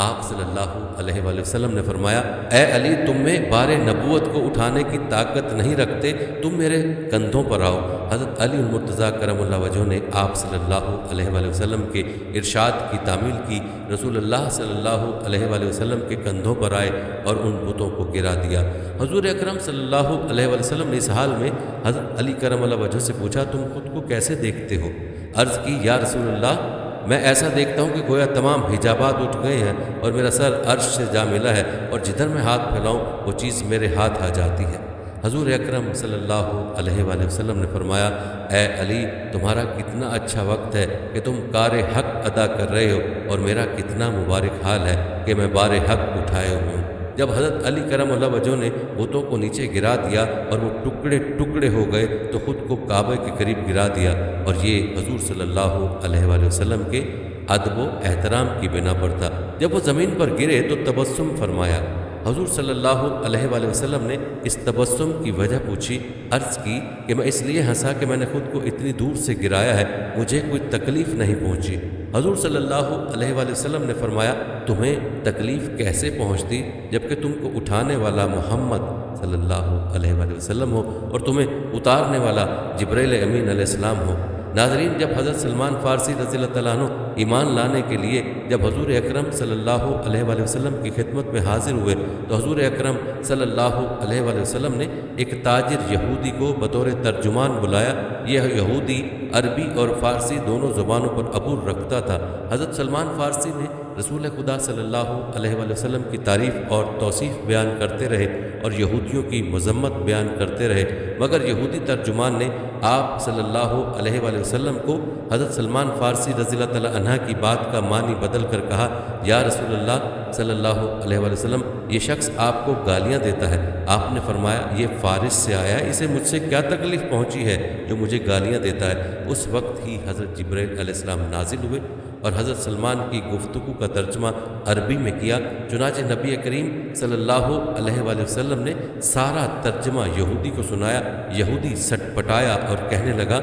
آپ صلی اللہ علیہ وآلہ وسلم نے فرمایا، اے علی، تم میں بار نبوت کو اٹھانے کی طاقت نہیں رکھتے، تم میرے کندھوں پر آؤ۔ حضرت علی المرتضیٰ کرم اللہ وجہہ نے آپ صلی اللہ علیہ وآلہ وسلم کے ارشاد کی تعمیل کی، رسول اللہ صلی اللہ علیہ وآلہ وسلم کے کندھوں پر آئے اور ان بتوں کو گرا دیا۔ حضور اکرم صلی اللہ علیہ وآلہ وسلم نے اس حال میں حضرت علی کرم اللہ وجہہ سے پوچھا، تم خود کو کیسے دیکھتے ہو؟ عرض کی، یا رسول اللہ، میں ایسا دیکھتا ہوں کہ گویا تمام حجابات اٹھ گئے ہیں اور میرا سر عرش سے جا ملا ہے، اور جدھر میں ہاتھ پھیلاؤں وہ چیز میرے ہاتھ آ جاتی ہے۔ حضور اکرم صلی اللہ علیہ وآلہ وسلم نے فرمایا، اے علی، تمہارا کتنا اچھا وقت ہے کہ تم کار حق ادا کر رہے ہو، اور میرا کتنا مبارک حال ہے کہ میں بار حق اٹھائے ہوئے ہوں۔ جب حضرت علی کرم اللہ وجہہ نے بتوں کو نیچے گرا دیا اور وہ ٹکڑے ٹکڑے ہو گئے تو خود کو کعبے کے قریب گرا دیا، اور یہ حضور صلی اللہ علیہ وآلہ وسلم کے ادب و احترام کی بنا پر تھا۔ جب وہ زمین پر گرے تو تبسم فرمایا۔ حضور صلی اللہ علیہ وآلہ وسلم نے اس تبسم کی وجہ پوچھی، عرض کی کہ میں اس لیے ہنسا کہ میں نے خود کو اتنی دور سے گرایا ہے، مجھے کوئی تکلیف نہیں پہنچی۔ حضور صلی اللہ علیہ وآلہ وسلم نے فرمایا، تمہیں تکلیف کیسے پہنچتی جبکہ تم کو اٹھانے والا محمد صلی اللہ علیہ وآلہ وسلم ہو اور تمہیں اتارنے والا جبرائیل امین علیہ السلام ہو۔ ناظرین، جب حضرت سلمان فارسی رضی اللہ تعالیٰ عنہ ایمان لانے کے لیے جب حضور اکرم صلی اللہ علیہ وآلہ وسلم کی خدمت میں حاضر ہوئے تو حضور اکرم صلی اللہ علیہ وآلہ وسلم نے ایک تاجر یہودی کو بطور ترجمان بلایا۔ یہ یہودی عربی اور فارسی دونوں زبانوں پر عبور رکھتا تھا۔ حضرت سلمان فارسی نے رسول خدا صلی اللہ علیہ وآلہ وسلم کی تعریف اور توصیف بیان کرتے رہے اور یہودیوں کی مذمت بیان کرتے رہے، مگر یہودی ترجمان نے آپ صلی اللہ علیہ وآلہ وسلم کو حضرت سلمان فارسی رضی اللہ تعالیٰ عنہ کی بات کا معنی بدل کر کہا، یا رسول اللہ صلی اللہ علیہ وآلہ وسلم، یہ شخص آپ کو گالیاں دیتا ہے۔ آپ نے فرمایا، یہ فارس سے آیا ہے، اسے مجھ سے کیا تکلیف پہنچی ہے جو مجھے گالیاں دیتا ہے؟ اس وقت ہی حضرت جبرائیل علیہ السلام نازل ہوئے اور حضرت سلمان کی گفتگو کا ترجمہ عربی میں کیا۔ چنانچہ نبی کریم صلی اللہ علیہ وآلہ وسلم نے سارا ترجمہ یہودی کو سنایا۔ یہودی سٹ پٹایا اور کہنے لگا،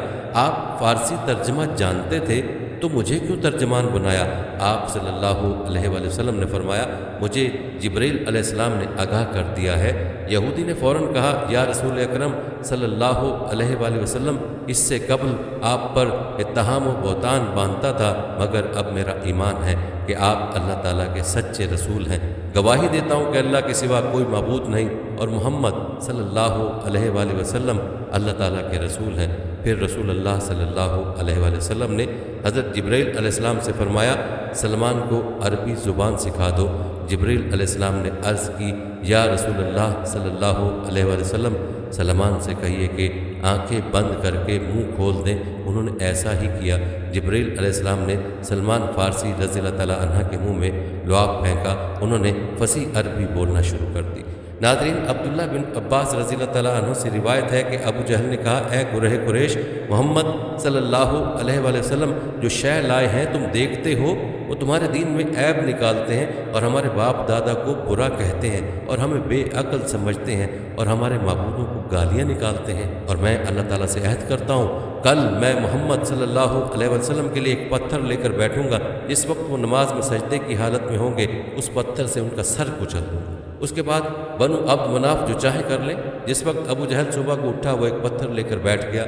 آپ فارسی ترجمہ جانتے تھے تو مجھے کیوں ترجمان بنایا؟ آپ صلی اللہ علیہ وآلہ وسلم نے فرمایا، مجھے جبرائیل علیہ السلام نے آگاہ کر دیا ہے۔ یہودی نے فوراً کہا، یا رسول اکرم صلی اللہ علیہ وآلہ وسلم، اس سے قبل آپ پر اتہام و بہتان باندھتا تھا، مگر اب میرا ایمان ہے کہ آپ اللہ تعالیٰ کے سچے رسول ہیں۔ گواہی دیتا ہوں کہ اللہ کے سوا کوئی معبود نہیں اور محمد صلی اللہ علیہ وآلہ وسلم اللہ تعالیٰ کے رسول ہیں۔ پھر رسول اللہ صلی اللہ علیہ وآلہ وسلم نے حضرت جبرائیل علیہ السلام سے فرمایا، سلمان کو عربی زبان سکھا دو۔ جبرائیل علیہ السلام نے عرض کی، یا رسول اللہ صلی اللہ علیہ وآلہ وسلم، سلمان سے کہیے کہ آنکھیں بند کر کے منہ کھول دیں۔ انہوں نے ایسا ہی کیا۔ جبرائیل علیہ السلام نے سلمان فارسی رضی اللہ تعالیٰ عنہ کے منہ میں لعاب پھینکا، انہوں نے فصیح عربی بولنا شروع کر دی۔ ناظرین، عبداللہ بن عباس رضی اللہ تعالیٰ عنہ سے روایت ہے کہ ابو جہل نے کہا، اے گرہ قریش، محمد صلی اللہ علیہ وآلہ وسلم جو شے لائے ہیں تم دیکھتے ہو، وہ تمہارے دین میں عیب نکالتے ہیں اور ہمارے باپ دادا کو برا کہتے ہیں اور ہمیں بے عقل سمجھتے ہیں اور ہمارے معبودوں کو گالیاں نکالتے ہیں، اور میں اللہ تعالیٰ سے عہد کرتا ہوں کل میں محمد صلی اللہ علیہ وسلم کے لیے ایک پتھر لے کر بیٹھوں گا، جس وقت وہ نماز میں سجدے کی حالت میں ہوں گے اس پتھر سے ان کا سر کچل دوں گا۔ اس کے بعد بنو عبد مناف جو چاہے کر لیں۔ جس وقت ابو جہل صبح کو اٹھا وہ ایک پتھر لے کر بیٹھ گیا۔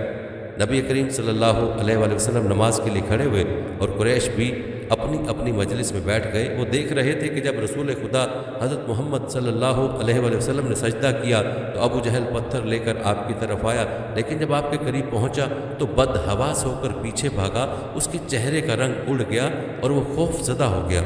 نبی کریم صلی اللہ علیہ وآلہ وسلم نماز کے لیے کھڑے ہوئے اور قریش بھی اپنی اپنی مجلس میں بیٹھ گئے۔ وہ دیکھ رہے تھے کہ جب رسول خدا حضرت محمد صلی اللہ علیہ وآلہ وسلم نے سجدہ کیا تو ابو جہل پتھر لے کر آپ کی طرف آیا، لیکن جب آپ کے قریب پہنچا تو بد حواس ہو کر پیچھے بھاگا۔ اس کے چہرے کا رنگ اڑ گیا اور وہ خوف زدہ ہو گیا۔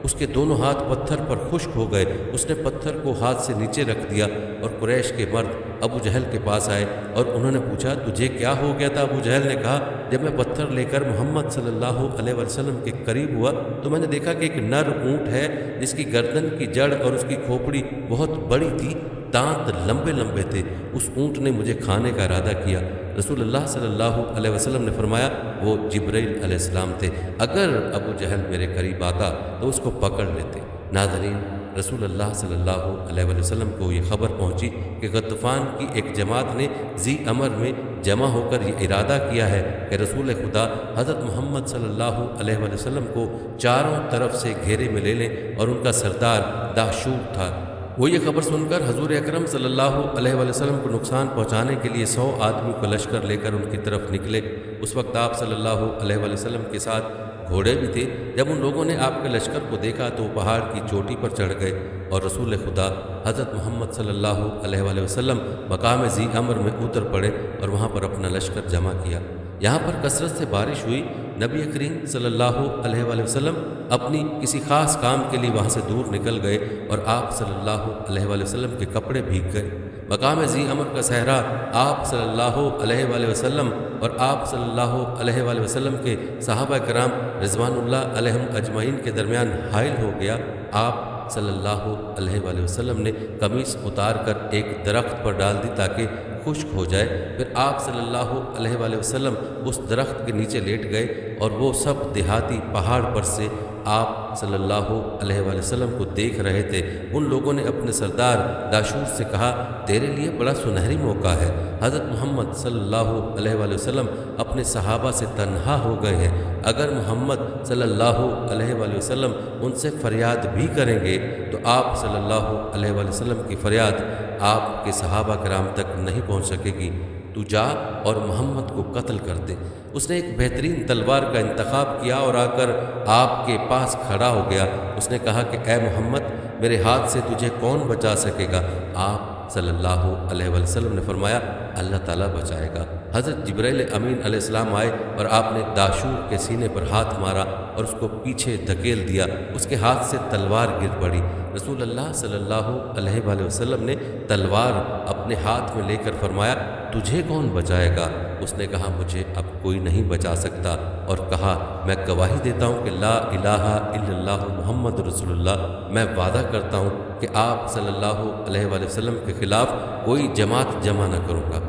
اس کے دونوں ہاتھ پتھر پر خشک ہو گئے۔ اس نے پتھر کو ہاتھ سے نیچے رکھ دیا اور قریش کے مرد ابو جہل کے پاس آئے اور انہوں نے پوچھا، تجھے کیا ہو گیا تھا؟ ابو جہل نے کہا، جب میں پتھر لے کر محمد صلی اللہ علیہ وسلم کے قریب ہوا تو میں نے دیکھا کہ ایک نر اونٹ ہے جس کی گردن کی جڑ اور اس کی کھوپڑی بہت بڑی تھی، دانت لمبے لمبے تھے۔ اس اونٹ نے مجھے کھانے کا ارادہ کیا۔ رسول اللہ صلی اللہ علیہ وسلم نے فرمایا، وہ جبرائیل علیہ السلام تھے، اگر ابو جہل میرے قریب آتا تو اس کو پکڑ لیتے۔ ناظرین، رسول اللہ صلی اللہ علیہ وسلم کو یہ خبر پہنچی کہ غطفان کی ایک جماعت نے ذی امر میں جمع ہو کر یہ ارادہ کیا ہے کہ رسول خدا حضرت محمد صلی اللہ علیہ وسلم کو چاروں طرف سے گھیرے میں لے لیں، اور ان کا سردار دہشور تھا۔ وہ یہ خبر سن کر حضور اکرم صلی اللہ علیہ وآلہ وسلم کو نقصان پہنچانے کے لیے 100 آدمی کو لشکر لے کر ان کی طرف نکلے۔ اس وقت آپ صلی اللہ علیہ وآلہ وسلم کے ساتھ گھوڑے بھی تھے۔ جب ان لوگوں نے آپ کے لشکر کو دیکھا تو وہ پہاڑ کی چوٹی پر چڑھ گئے اور رسول خدا حضرت محمد صلی اللہ علیہ وآلہ وسلم مقام ذی امر میں اتر پڑے اور وہاں پر اپنا لشکر جمع کیا۔ یہاں پر کثرت سے بارش ہوئی۔ نبی کریم صلی اللہ علیہ وآلہ وسلم اپنی کسی خاص کام کے لیے وہاں سے دور نکل گئے اور آپ صلی اللہ علیہ وآلہ وسلم کے کپڑے بھیگ گئے۔ مقام ذی امر کا صحرا آپ صلی اللہ علیہ وآلہ وسلم اور آپ صلی اللہ علیہ وآلہ وسلم کے صحابہ کرام رضوان اللہ علیہم اجمعین کے درمیان حائل ہو گیا۔ آپ صلی اللہ علیہ وآلہ وسلم نے قمیص اتار کر ایک درخت پر ڈال دی تاکہ خشک ہو جائے۔ پھر آپ صلی اللہ علیہ وآلہ وسلم اس درخت کے نیچے لیٹ گئے اور وہ سب دیہاتی پہاڑ پر سے آپ صلی اللہ علیہ وآلہ وسلم کو دیکھ رہے تھے۔ ان لوگوں نے اپنے سردار داشور سے کہا، تیرے لیے بڑا سنہری موقع ہے۔ حضرت محمد صلی اللہ علیہ وآلہ وسلم اپنے صحابہ سے تنہا ہو گئے ہیں۔ اگر محمد صلی اللہ علیہ وآلہ وسلم ان سے فریاد بھی کریں گے تو آپ صلی اللہ علیہ وآلہ وسلم کی فریاد آپ کے صحابہ کرام تک نہیں پہنچ سکے گی۔ تو جا اور محمد کو قتل کر دے۔ اس نے ایک بہترین تلوار کا انتخاب کیا اور آ کر آپ کے پاس کھڑا ہو گیا۔ اس نے کہا کہ اے محمد، میرے ہاتھ سے تجھے کون بچا سکے گا؟ آپ صلی اللہ علیہ وآلہ وسلم نے فرمایا، اللہ تعالیٰ بچائے گا۔ حضرت جبرائیل امین علیہ السلام آئے اور آپ نے داشور کے سینے پر ہاتھ مارا اور اس کو پیچھے دھکیل دیا۔ اس کے ہاتھ سے تلوار گر پڑی۔ رسول اللہ صلی اللہ علیہ وآلہ وسلم نے تلوار اپنے ہاتھ میں لے کر فرمایا، تجھے کون بچائے گا؟ اس نے کہا، مجھے اب کوئی نہیں بچا سکتا، اور کہا، میں گواہی دیتا ہوں کہ لا الہ الا اللہ محمد رسول اللہ۔ میں وعدہ کرتا ہوں کہ آپ صلی اللہ علیہ وآلہ وسلم کے خلاف کوئی جماعت جمع نہ کروں گا۔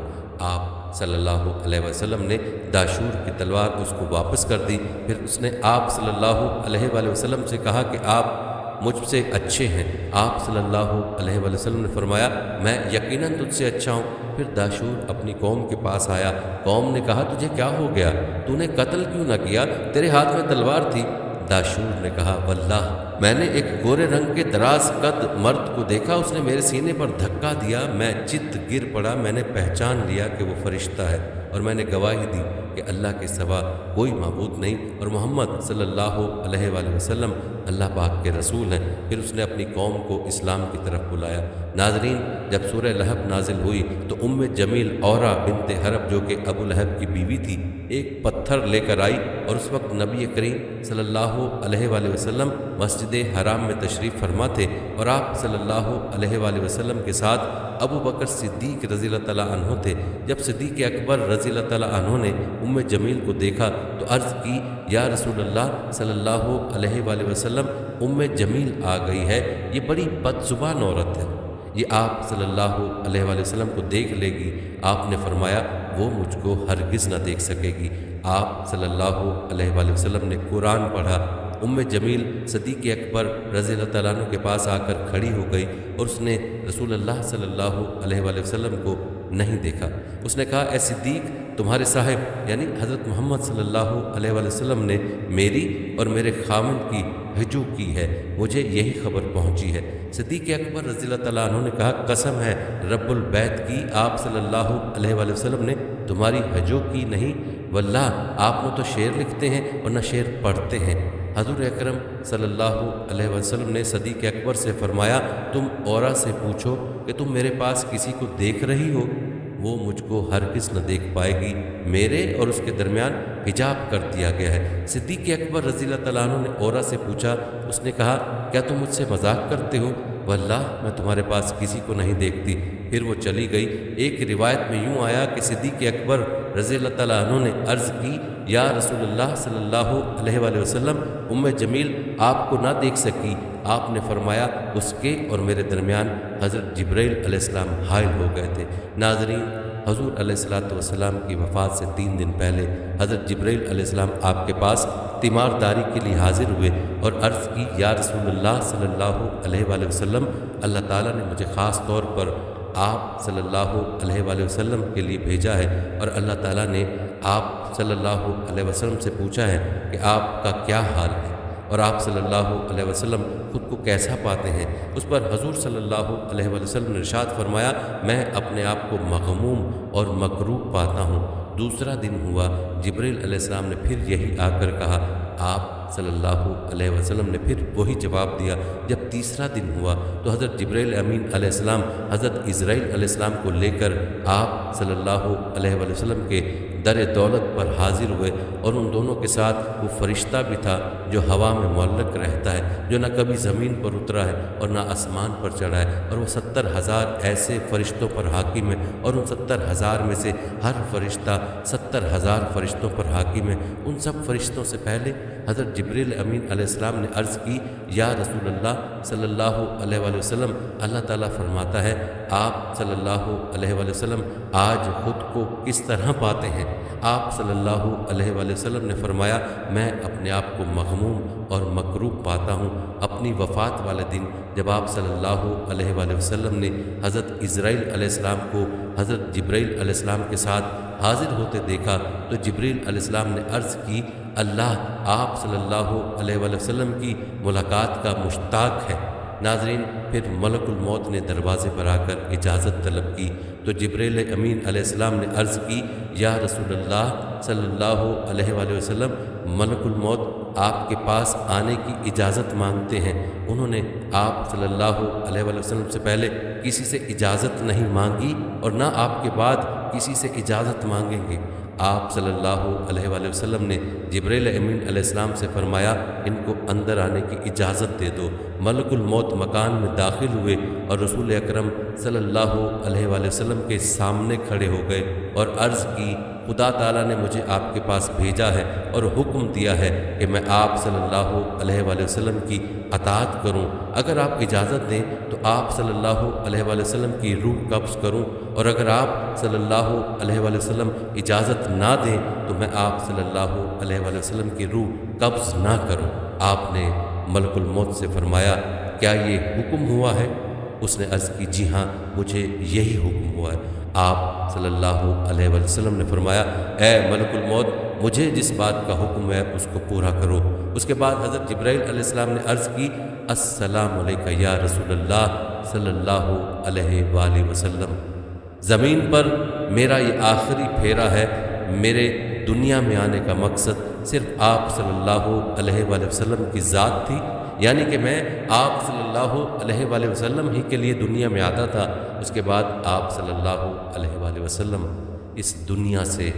آپ صلی اللہ علیہ وسلم نے داشور کی تلوار اس کو واپس کر دی۔ پھر اس نے آپ صلی اللہ علیہ وآلہ وسلم سے کہا کہ آپ مجھ سے اچھے ہیں۔ آپ صلی اللہ علیہ وآلہ وسلم نے فرمایا، میں یقیناً تجھ سے اچھا ہوں۔ پھر داشور اپنی قوم کے پاس آیا۔ قوم نے کہا، تجھے کیا ہو گیا؟ تو نے قتل کیوں نہ کیا؟ تیرے ہاتھ میں تلوار تھی۔ داشور نے کہا، واللہ میں نے ایک گورے رنگ کے دراز قد مرد کو دیکھا، اس نے میرے سینے پر دھکا دیا، میں چت گر پڑا، میں نے پہچان لیا کہ وہ فرشتہ ہے، اور میں نے گواہی دی کہ اللہ کے سوا کوئی معبود نہیں اور محمد صلی اللہ علیہ وآلہ وسلم اللہ پاک کے رسول ہیں۔ پھر اس نے اپنی قوم کو اسلام کی طرف بلایا۔ ناظرین، جب سورہ لہب نازل ہوئی تو جمیل اورا بنت حرب جو کہ ابو لہب کی بیوی تھی، ایک پتھر لے کر آئی، اور اس وقت نبی کریم صلی اللہ علیہ وآلہ وسلم مسجد حرام میں تشریف فرما تھے، اور آپ صلی اللہ علیہ وآلہ وسلم کے ساتھ ابو بکر صدیق رضی اللہ تعالیٰ عنہ تھے۔ جب صدیق اکبر رضی اللہ تعالیٰ عنہ نے جمیل کو دیکھا تو عرض کی، یا رسول اللہ صلی اللہ علیہ وآلہ وسلم، جمیل آ گئی ہے، یہ بڑی بد زبان عورت ہے، یہ آپ صلی اللہ علیہ وآلہ وسلم کو دیکھ لے گی۔ آپ نے فرمایا، وہ مجھ کو ہرگز نہ دیکھ سکے گی۔ آپ صلی اللہ علیہ وآلہ وسلم نے قرآن پڑھا۔ جمیل صدیق اکبر رضی اللہ تعالیٰ عنہ کے پاس آ کر کھڑی ہو گئی اور اس نے رسول اللہ صلی اللہ علیہ وآلہ وسلم کو نہیں دیکھا۔ اس نے کہا، اے صدیق، تمہارے صاحب یعنی حضرت محمد صلی اللہ علیہ وآلہ وسلم نے میری اور میرے خامند کی ہجو کی ہے، مجھے یہی خبر پہنچی ہے۔ صدیق اکبر رضی اللہ تعالیٰ عنہ نے کہا، قسم ہے رب البیت کی، آپ صلی اللہ علیہ وآلہ وسلم نے تمہاری ہجو کی نہیں، واللہ آپ نہ تو شعر لکھتے ہیں اور نہ شعر پڑھتے ہیں۔ حضور اکرم صلی اللہ علیہ وسلم نے صدیق اکبر سے فرمایا، تم اورا سے پوچھو کہ تم میرے پاس کسی کو دیکھ رہی ہو، وہ مجھ کو ہرگز نہ دیکھ پائے گی، میرے اور اس کے درمیان حجاب کر دیا گیا ہے۔ صدیق اکبر رضی اللہ تعالیٰ عنہ نے اورا سے پوچھا، اس نے کہا، کیا تم مجھ سے مذاق کرتے ہو؟ واللہ میں تمہارے پاس کسی کو نہیں دیکھتی۔ پھر وہ چلی گئی۔ ایک روایت میں یوں آیا کہ صدیق اکبر رضی اللہ تعالیٰ عنہ نے عرض کی، یا رسول اللہ صلی اللہ علیہ وآلہ وسلم، جمیل آپ کو نہ دیکھ سکی۔ آپ نے فرمایا، اس کے اور میرے درمیان حضرت جبرائیل علیہ السلام حائل ہو گئے تھے۔ ناظرین، حضور علیہ السلام کی وفات سے 3 دن پہلے حضرت جبرائیل علیہ السلام آپ کے پاس تیمارداری کے لیے حاضر ہوئے اور عرض کی، یا رسول اللہ صلی اللہ علیہ وآلہ وسلم، اللہ تعالیٰ نے مجھے خاص طور پر آپ صلی اللہ علیہ وآلہ وسلم کے لیے بھیجا ہے، اور اللہ تعالیٰ نے آپ صلی اللہ علیہ وسلم سے پوچھا ہے کہ آپ کا کیا حال ہے، اور آپ صلی اللہ علیہ وسلم خود کو کیسا پاتے ہیں؟ اس پر حضور صلی اللہ علیہ وآلہ وسلم نے ارشاد فرمایا، میں اپنے آپ کو مغموم اور مکروب پاتا ہوں۔ دوسرا دن ہوا، جبریل علیہ السلام نے پھر یہی آ کر کہا، آپ صلی اللہ علیہ وسلم نے پھر وہی جواب دیا۔ جب تیسرا دن ہوا تو حضرت جبریل امین علیہ السلام حضرت اسرائیل علیہ السلام کو لے کر آپ صلی اللہ علیہ وآلہ وسلم کے در دولت پر حاضر ہوئے، اور ان دونوں کے ساتھ وہ فرشتہ بھی تھا جو ہوا میں معلق رہتا ہے، جو نہ کبھی زمین پر اترا ہے اور نہ آسمان پر چڑھا ہے، اور وہ 70,000 ایسے فرشتوں پر حاکم ہے، اور ان 70,000 میں سے ہر فرشتہ 70,000 فرشتوں پر حاکم ہے۔ ان سب فرشتوں سے پہلے حضرت جبریل امین علیہ السلام نے عرض کی، یا رسول اللہ صلی اللہ علیہ وآلہ وسلم، اللہ تعالیٰ فرماتا ہے آپ صلی اللہ علیہ وآلہ وسلم آج خود کو کس طرح پاتے ہیں؟ آپ صلی اللہ علیہ وآلہ وسلم نے فرمایا، میں اپنے آپ کو مغموم اور مکروب پاتا ہوں۔ اپنی وفات والے دن جب آپ صلی اللہ علیہ وآلہ وسلم نے حضرت اسرائیل علیہ السلام کو حضرت جبریل علیہ السلام کے ساتھ حاضر ہوتے دیکھا تو جبریل علیہ السلام نے عرض کی، اللہ آپ صلی اللہ علیہ وآلہ وسلم کی ملاقات کا مشتاق ہے۔ ناظرین، پھر ملک الموت نے دروازے پر آ کر اجازت طلب کی تو جبریل امین علیہ السلام نے عرض کی، یا رسول اللہ صلی اللہ علیہ وآلہ وسلم، ملک الموت آپ کے پاس آنے کی اجازت مانگتے ہیں۔ انہوں نے آپ صلی اللہ علیہ وآلہ وسلم سے پہلے کسی سے اجازت نہیں مانگی اور نہ آپ کے بعد کسی سے اجازت مانگیں گے۔ آپ صلی اللہ علیہ وآلہ وسلم نے جبریل امین علیہ السلام سے فرمایا، ان کو اندر آنے کی اجازت دے دو۔ ملک الموت مکان میں داخل ہوئے اور رسول اکرم صلی اللہ علیہ وآلہ وسلم کے سامنے کھڑے ہو گئے اور عرض کی، خدا تعالیٰ نے مجھے آپ کے پاس بھیجا ہے اور حکم دیا ہے کہ میں آپ صلی اللہ علیہ وآلہ وسلم کی اطاعت کروں۔ اگر آپ اجازت دیں تو آپ صلی اللہ علیہ وآلہ وسلم کی روح قبض کروں، اور اگر آپ صلی اللہ علیہ وآلہ وسلم اجازت نہ دیں تو میں آپ صلی اللہ علیہ وآلہ وسلم کی روح قبض نہ کروں۔ آپ نے ملک الموت سے فرمایا، کیا یہ حکم ہوا ہے؟ اس نے عرض کی، جی ہاں، مجھے یہی حکم ہوا ہے۔ آپ صلی اللہ علیہ وآلہ وسلم نے فرمایا، اے ملک الموت، مجھے جس بات کا حکم ہے اس کو پورا کرو۔ اس کے بعد حضرت جبرائیل علیہ السلام نے عرض کی، السلام علیکہ یا رسول اللہ صلی اللہ علیہ وآلہ وسلم، زمین پر میرا یہ آخری پھیرا ہے۔ میرے دنیا میں آنے کا مقصد صرف آپ صلی اللہ علیہ وآلہ وسلم کی ذات تھی، یعنی کہ میں آپ صلی اللہ علیہ وآلہ وسلم ہی کے لیے دنیا میں آتا تھا۔ اس کے بعد آپ صلی اللہ علیہ وآلہ وسلم اس دنیا سے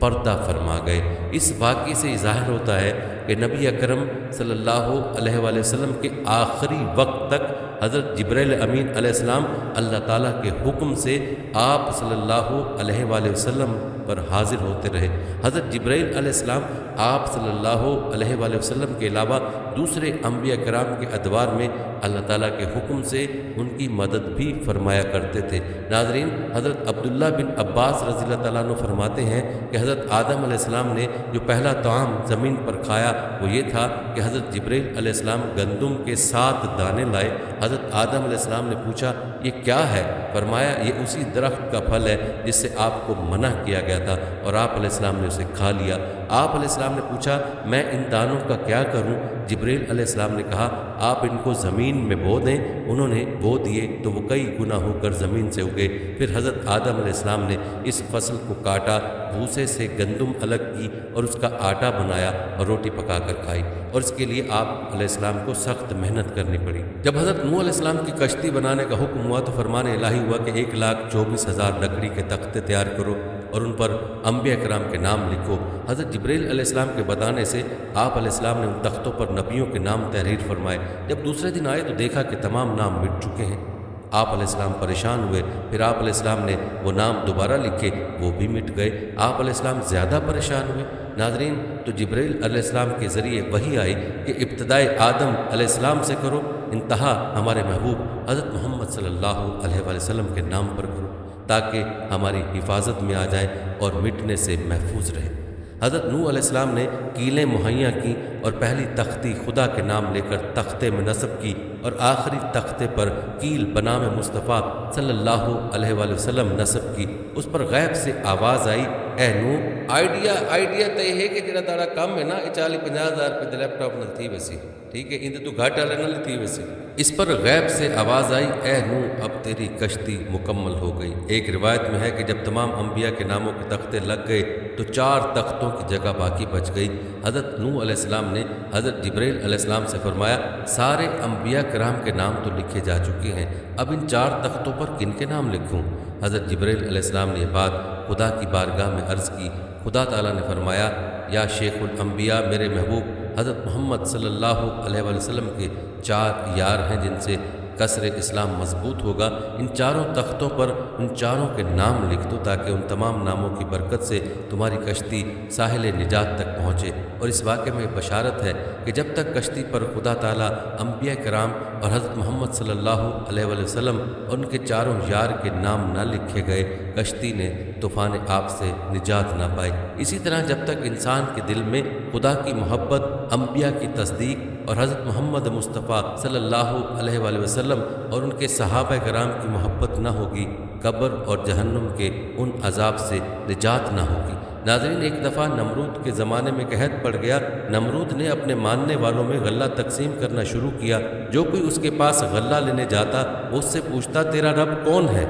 پردہ فرما گئے۔ اس واقعے سے یہ ظاہر ہوتا ہے کہ نبی اکرم صلی اللہ علیہ وآلہ وسلم کے آخری وقت تک حضرت جبریل امین علیہ السلام اللہ تعالیٰ کے حکم سے آپ صلی اللہ علیہ وآلہ وسلم پر حاضر ہوتے رہے۔ حضرت جبریل علیہ السلام آپ صلی اللہ علیہ وآلہ وسلم کے علاوہ دوسرے انبیاء کرام کے ادوار میں اللہ تعالیٰ کے حکم سے ان کی مدد بھی فرمایا کرتے تھے۔ ناظرین، حضرت عبداللہ بن عباس رضی اللہ تعالیٰ عنہ فرماتے ہیں کہ حضرت آدم علیہ السلام نے جو پہلا طعام زمین پر کھایا وہ یہ تھا کہ حضرت جبریل علیہ السلام گندم کے 7 دانے لائے۔ حضرت آدم علیہ السلام نے پوچھا، یہ کیا ہے؟ فرمایا، یہ اسی درخت کا پھل ہے جس سے آپ کو منع کیا گیا تھا، اور آپ علیہ السلام نے اسے کھا لیا۔ آپ علیہ السلام نے پوچھا، میں ان دانوں کا کیا کروں؟ جبریل علیہ السلام نے کہا، آپ ان کو زمین میں بو دیں۔ انہوں نے بو دیے تو وہ کئی گنا ہو کر زمین سے اگے۔ پھر حضرت آدم علیہ السلام نے اس فصل کو کاٹا، بھوسے سے گندم الگ کی اور اس کا آٹا بنایا اور روٹی پکا کر کھائی، اور اس کے لیے آپ علیہ السلام کو سخت محنت کرنی پڑی۔ جب حضرت نوح علیہ السلام کی کشتی بنانے کا حکم ہوا تو فرمان الہی ہوا کہ 1,24,000 لکڑی کے تختے تیار کرو اور ان پر انبیاء کرام کے نام لکھو۔ حضرت جبریل علیہ السلام کے بتانے سے آپ علیہ السلام نے ان تختوں پر نبیوں کے نام تحریر فرمائے۔ جب دوسرے دن آئے تو دیکھا کہ تمام نام مٹ چکے ہیں۔ آپ علیہ السلام پریشان ہوئے۔ پھر آپ علیہ السلام نے وہ نام دوبارہ لکھے، وہ بھی مٹ گئے۔ آپ علیہ السلام زیادہ پریشان ہوئے۔ ناظرین، تو جبریل علیہ السلام کے ذریعے وحی آئی کہ ابتدائے آدم علیہ السلام سے کرو، انتہا ہمارے محبوب حضرت محمد صلی اللہ علیہ وآلہ وسلم کے نام پر کرو، تاکہ ہماری حفاظت میں آ جائیں اور مٹنے سے محفوظ رہیں۔ حضرت نوح علیہ السلام نے کیلیں مہیا کی اور پہلی تختی خدا کے نام لے کر تختے میں نصب کی، اور آخری تختے پر کیل بنام مصطفیٰ صلی اللہ علیہ وآلہ وسلم نصب کی۔ اس پر غیب سے آواز آئی، اے نوح، آئیڈیا تے ہے کہ جڑا تارا کام ہے نا، 40-50 ہزار روپے لیپ ٹاپ نال تھی ویسی، ٹھیک ٹھیک ہے اندے تو گھاٹا لینا لی تھی ویسے اس پر غیب سے آواز آئی اے نوح اب تیری کشتی مکمل ہو گئی۔ ایک روایت میں ہے کہ جب تمام انبیاء کے ناموں کے تختے لگ گئے تو 4 تختوں کی جگہ باقی بچ گئی۔ حضرت نوح علیہ السلام نے حضرت جبرائیل علیہ السلام سے فرمایا سارے انبیاء کرام کے نام تو لکھے جا چکے ہیں، اب ان 4 تختوں پر کن کے نام لکھوں؟ حضرت جبرائیل علیہ السلام نے یہ بات خدا کی بارگاہ میں عرض کی۔ خدا تعالیٰ نے فرمایا یا شیخ الانبیاء میرے محبوب حضرت محمد صلی اللہ علیہ وآلہ وسلم کے 4 یار ہیں جن سے قصر اسلام مضبوط ہوگا، ان 4 تختوں پر ان 4 کے نام لکھ دو تاکہ ان تمام ناموں کی برکت سے تمہاری کشتی ساحل نجات تک پہنچے۔ اور اس واقعے میں بشارت ہے کہ جب تک کشتی پر خدا تعالیٰ انبیاء کرام اور حضرت محمد صلی اللہ علیہ وآلہ وسلم اور ان کے 4 یار کے نام نہ لکھے گئے، کشتی نے طوفان آب سے نجات نہ پائی۔ اسی طرح جب تک انسان کے دل میں خدا کی محبت، انبیاء کی تصدیق اور حضرت محمد مصطفیٰ صلی اللہ علیہ وآلہ وسلم اور ان کے صحابہ کرام کی محبت نہ ہوگی، قبر اور جہنم کے ان عذاب سے نجات نہ ہوگی۔ ناظرین، ایک دفعہ نمرود کے زمانے میں قحط پڑ گیا۔ نمرود نے اپنے ماننے والوں میں غلہ تقسیم کرنا شروع کیا۔ جو کوئی اس کے پاس غلہ لینے جاتا وہ اس سے پوچھتا تیرا رب کون ہے؟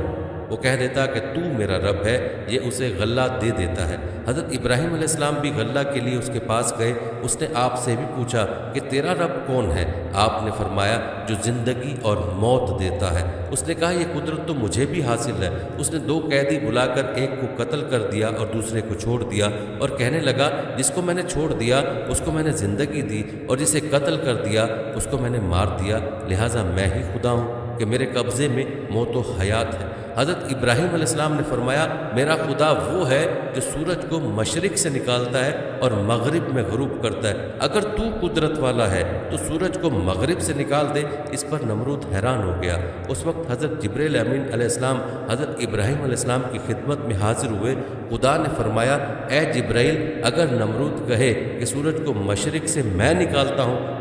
وہ کہہ دیتا کہ تو میرا رب ہے، یہ اسے غلہ دے دیتا ہے۔ حضرت ابراہیم علیہ السلام بھی غلہ کے لیے اس کے پاس گئے۔ اس نے آپ سے بھی پوچھا کہ تیرا رب کون ہے؟ آپ نے فرمایا جو زندگی اور موت دیتا ہے۔ اس نے کہا یہ قدرت تو مجھے بھی حاصل ہے۔ اس نے 2 قیدی بلا کر ایک کو قتل کر دیا اور دوسرے کو چھوڑ دیا، اور کہنے لگا جس کو میں نے چھوڑ دیا اس کو میں نے زندگی دی، اور جسے قتل کر دیا اس کو میں نے مار دیا، لہٰذا میں ہی خدا ہوں کہ میرے قبضے میں موت و حیات ہے۔ حضرت ابراہیم علیہ السلام نے فرمایا میرا خدا وہ ہے جو سورج کو مشرق سے نکالتا ہے اور مغرب میں غروب کرتا ہے۔ اگر تو قدرت والا ہے تو سورج کو مغرب سے نکال دے۔ اس پر نمرود حیران ہو گیا۔ اس وقت حضرت جبرائیل امین علیہ السلام حضرت ابراہیم علیہ السلام کی خدمت میں حاضر ہوئے۔ خدا نے فرمایا اے جبرائیل اگر نمرود کہے کہ سورج کو مشرق سے میں نکالتا ہوں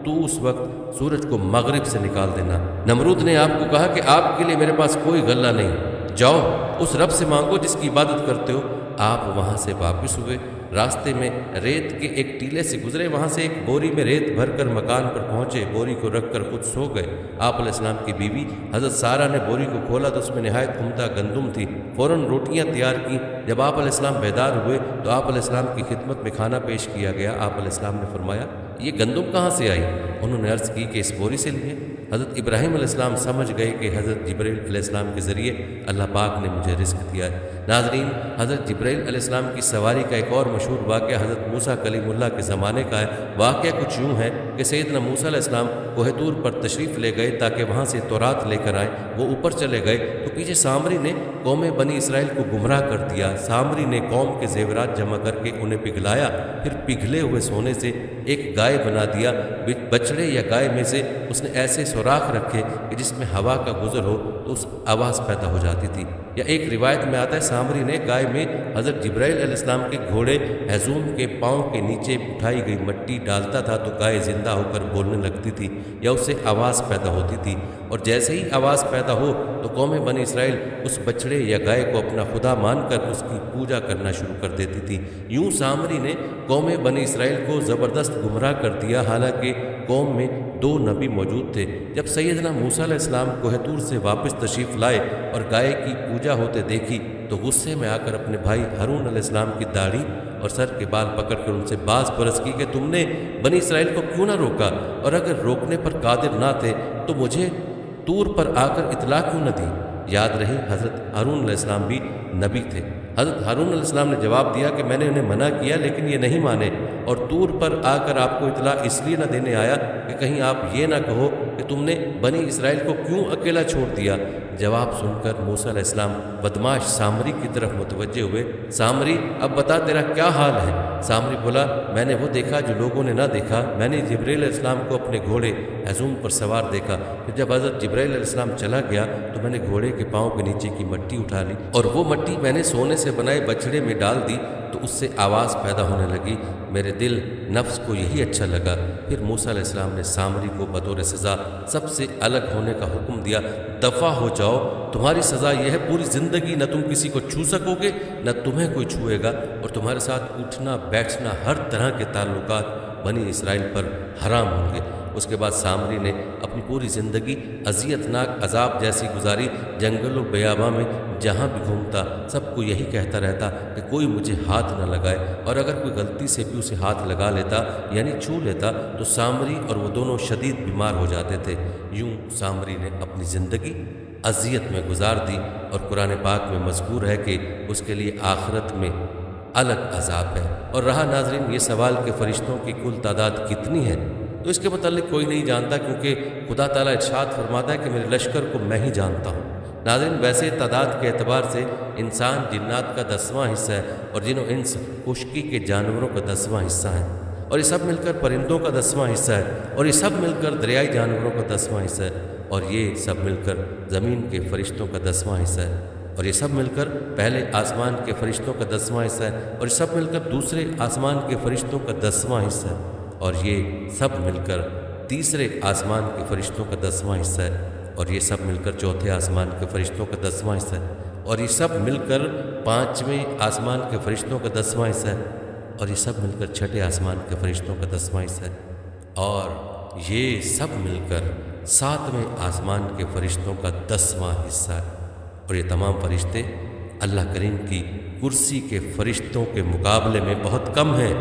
تو اس وقت سورج کو مغرب سے نکال دینا۔ نمرود نے آپ کو کہا کہ آپ کے لیے میرے پاس کوئی غلہ نہیں، جاؤ اس رب سے مانگو جس کی عبادت کرتے ہو۔ آپ وہاں سے واپس ہوئے، راستے میں ریت کے ایک ٹیلے سے گزرے، وہاں سے ایک بوری میں ریت بھر کر مکان پر پہنچے، بوری کو رکھ کر خود سو گئے۔ آپ علیہ السلام کی بیوی حضرت سارہ نے بوری کو کھولا تو اس میں نہایت عمدہ گندم تھی، فوراً روٹیاں تیار کی۔ جب آپ علیہ السلام بیدار ہوئے تو آپ علیہ السلام کی خدمت میں کھانا پیش کیا گیا۔ آپ علیہ السلام نے فرمایا یہ گندم کہاں سے آئی؟ انہوں نے عرض کی کہ اس بوری سے لیے۔ حضرت ابراہیم علیہ السلام سمجھ گئے کہ حضرت جبرائیل علیہ السلام کے ذریعے اللہ پاک نے مجھے رزق دیا ہے۔ ناظرین، حضرت جبرائیل علیہ السلام کی سواری کا ایک اور مشہور واقعہ حضرت موسیٰ کلیم اللہ کے زمانے کا ہے۔ واقعہ کچھ یوں ہے کہ سیدنا موسیٰ علیہ السلام کوہ طور پر تشریف لے گئے تاکہ وہاں سے تورات لے کر آئیں۔ وہ اوپر چلے گئے تو پیچھے سامری نے قوم بنی اسرائیل کو گمراہ کر دیا۔ سامری نے قوم کے زیورات جمع کر کے انہیں پگھلایا، پھر پگھلے ہوئے سونے سے ایک گائے بنا دیا۔ بچڑے یا گائے میں سے اس نے ایسے سوراخ رکھے کہ جس میں ہوا کا گزر ہو تو اس آواز پیدا ہو جاتی تھی۔ یا ایک روایت میں آتا ہے سامری نے گائے میں حضرت جبرائیل علیہ السلام کے گھوڑے ہیزوم کے پاؤں کے نیچے اٹھائی گئی مٹی ڈالتا تھا تو گائے زندہ ہو کر بولنے لگتی تھی یا اس سے آواز پیدا ہوتی تھی، اور جیسے ہی آواز پیدا ہو تو قوم بنی اسرائیل اس بچڑے یا گائے کو اپنا خدا مان کر اس کی پوجا کرنا شروع کر دیتی تھی۔ یوں سامری نے قوم بنی اسرائیل کو زبردست گمراہ کر دیا، حالانکہ قوم میں 2 نبی موجود تھے۔ جب سیدنا موسیٰ علیہ السلام کوہ طور سے واپس تشریف لائے اور گائے کی پوجا ہوتے دیکھی تو غصے میں آ کر اپنے بھائی ہارون علیہ السلام کی داڑھی اور سر کے بال پکڑ کر ان سے باز پرس کی کہ تم نے بنی اسرائیل کو کیوں نہ روکا، اور اگر روکنے پر قادر نہ تھے تو مجھے طور پر آ کر اطلاع کیوں نہ دی؟ یاد رہے حضرت ہارون علیہ السلام بھی نبی تھے۔ حضرت ہارون علیہ السلام نے جواب دیا کہ میں نے انہیں منع کیا لیکن یہ نہیں مانے، اور طور پر آ کر آپ کو اطلاع اس لیے نہ دینے آیا کہ کہیں آپ یہ نہ کہو کہ تم نے بنی اسرائیل کو کیوں اکیلا چھوڑ دیا۔ جواب سن کر موسیٰ علیہ السلام بدماش سامری کی طرف متوجہ ہوئے۔ سامری اب بتا تیرا کیا حال ہے؟ سامری بولا میں نے وہ دیکھا جو لوگوں نے نہ دیکھا، میں نے جبرائیل علیہ السلام کو اپنے گھوڑے ہیزوم پر سوار دیکھا، پھر جب حضرت جبرائیل علیہ السلام چلا گیا تو میں نے گھوڑے کے پاؤں کے نیچے کی مٹی اٹھا لی اور وہ مٹی میں نے سونے سے بنائے بچڑے میں ڈال دی تو اس سے آواز پیدا ہونے لگی۔ میرے دل نفس کو یہی اچھا لگا۔ پھر موسیٰ علیہ السلام نے سامری کو بطور سزا سب سے الگ ہونے کا حکم دیا، دفع ہو جاؤ، تمہاری سزا یہ ہے پوری زندگی نہ تم کسی کو چھو سکو گے نہ تمہیں کوئی چھوئے گا، اور تمہارے ساتھ اٹھنا بیٹھنا ہر طرح کے تعلقات بنی اسرائیل پر حرام ہوں گے۔ اس کے بعد سامری نے اپنی پوری زندگی اذیتناک عذاب جیسی گزاری، جنگل و بیاباں میں جہاں بھی گھومتا سب کو یہی کہتا رہتا کہ کوئی مجھے ہاتھ نہ لگائے، اور اگر کوئی غلطی سے بھی اسے ہاتھ لگا لیتا یعنی چھو لیتا تو سامری اور وہ دونوں شدید بیمار ہو جاتے تھے۔ یوں سامری نے اپنی زندگی اذیت میں گزار دی، اور قرآن پاک میں مذکور ہے کہ اس کے لیے آخرت میں الگ عذاب ہے۔ اور رہا ناظرین یہ سوال کہ فرشتوں کی کل تعداد کتنی ہے، تو اس کے متعلق کوئی نہیں جانتا، کیونکہ خدا تعالیٰ ارشاد فرماتا ہے کہ میرے لشکر کو میں ہی جانتا ہوں۔ ناظرین ویسے تعداد کے اعتبار سے انسان جنات کا 10واں حصہ ہے، اور جن و انس خشکی کے جانوروں کا 10واں حصہ ہے، اور یہ سب مل کر پرندوں کا 10واں حصہ ہے، اور یہ سب مل کر دریائی جانوروں کا 10واں حصہ ہے، اور یہ سب مل کر زمین کے فرشتوں کا 10واں حصہ ہے، اور یہ سب مل کر پہلے آسمان کے فرشتوں کا 10واں حصہ ہے، اور یہ سب مل کر دوسرے آسمان کے فرشتوں کا 10واں حصہ ہے، اور یہ سب مل کر تیسرے آسمان کے فرشتوں کا 10واں حصہ ہے، اور یہ سب مل کر چوتھے آسمان کے فرشتوں کا 10واں حصہ ہے، اور یہ سب مل کر پانچویں آسمان کے فرشتوں کا 10واں حصہ ہے، اور یہ سب مل کر چھٹے آسمان کے فرشتوں کا 10واں حصہ ہے، اور یہ سب مل کر ساتویں آسمان کے فرشتوں کا 10واں حصہ ہے۔ اور یہ تمام فرشتے اللہ کریم کی کرسی کے فرشتوں کے مقابلے میں بہت کم ہیں،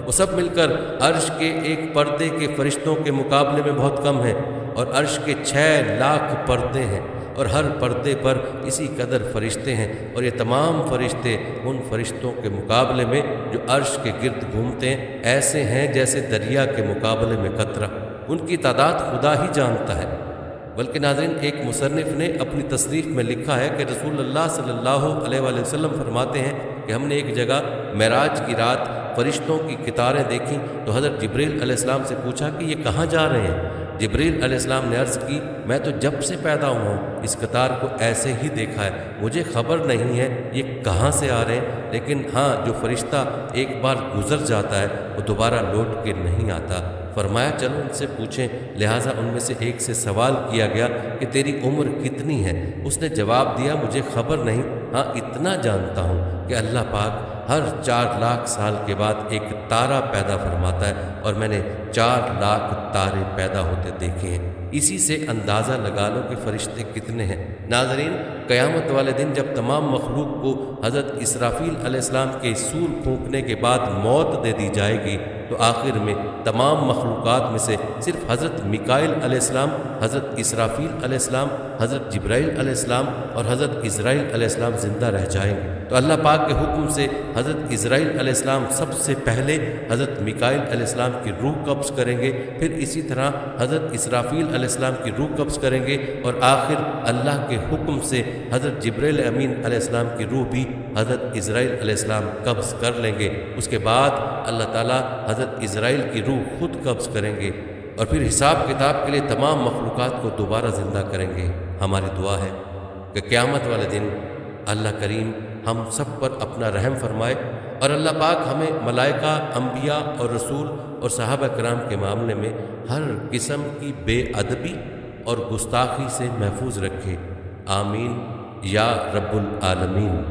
وہ سب مل کر عرش کے ایک پردے کے فرشتوں کے مقابلے میں بہت کم ہیں، اور عرش کے 6 لاکھ پردے ہیں، اور ہر پردے پر اسی قدر فرشتے ہیں، اور یہ تمام فرشتے ان فرشتوں کے مقابلے میں جو عرش کے گرد گھومتے ہیں ایسے ہیں جیسے دریا کے مقابلے میں قطرہ، ان کی تعداد خدا ہی جانتا ہے۔ بلکہ ناظرین ایک مصنف نے اپنی تصنیف میں لکھا ہے کہ رسول اللہ صلی اللہ علیہ وآلہ وسلم فرماتے ہیں کہ ہم نے ایک جگہ معراج کی رات فرشتوں کی قطاریں دیکھیں تو حضرت جبریل علیہ السلام سے پوچھا کہ یہ کہاں جا رہے ہیں؟ جبریل علیہ السلام نے عرض کی میں تو جب سے پیدا ہوا ہوں اس قطار کو ایسے ہی دیکھا ہے، مجھے خبر نہیں ہے یہ کہاں سے آ رہے ہیں، لیکن ہاں جو فرشتہ ایک بار گزر جاتا ہے وہ دوبارہ لوٹ کے نہیں آتا۔ فرمایا چلو ان سے پوچھیں، لہٰذا ان میں سے ایک سے سوال کیا گیا کہ تیری عمر کتنی ہے؟ اس نے جواب دیا مجھے خبر نہیں، ہاں اتنا جانتا ہوں کہ اللہ پاک ہر 4 لاکھ سال کے بعد ایک تارہ پیدا فرماتا ہے، اور میں نے 4 لاکھ تارے پیدا ہوتے دیکھے ہیں۔ اسی سے اندازہ لگا لو کہ فرشتے کتنے ہیں۔ ناظرین قیامت والے دن جب تمام مخلوق کو حضرت اسرافیل علیہ السلام کے سور پھونکنے کے بعد موت دے دی جائے گی تو آخر میں تمام مخلوقات میں سے صرف حضرت میکائیل علیہ السلام، حضرت اسرافیل علیہ السلام، حضرت جبرائیل علیہ السلام اور حضرت اسرائیل علیہ السلام زندہ رہ جائیں گے۔ تو اللہ پاک کے حکم سے حضرت اسرائیل علیہ السلام سب سے پہلے حضرت میکائیل علیہ السلام کی روح قبض کریں گے، پھر اسی طرح حضرت اسرافیل علیہ السلام کی روح قبض کریں گے، اور آخر اللہ کے حکم سے حضرت جبرائیل امین علیہ السلام کی روح بھی حضرت اسرائیل علیہ السلام قبض کر لیں گے۔ اس کے بعد اللہ تعالیٰ حضرت اسرائیل کی روح خود قبض کریں گے، اور پھر حساب کتاب کے لیے تمام مخلوقات کو دوبارہ زندہ کریں گے۔ ہماری دعا ہے کہ قیامت والے دن اللہ کریم ہم سب پر اپنا رحم فرمائے، اور اللہ پاک ہمیں ملائکہ، انبیاء اور رسول اور صحابہ کرام کے معاملے میں ہر قسم کی بے ادبی اور گستاخی سے محفوظ رکھے۔ آمین یا رب العالمین۔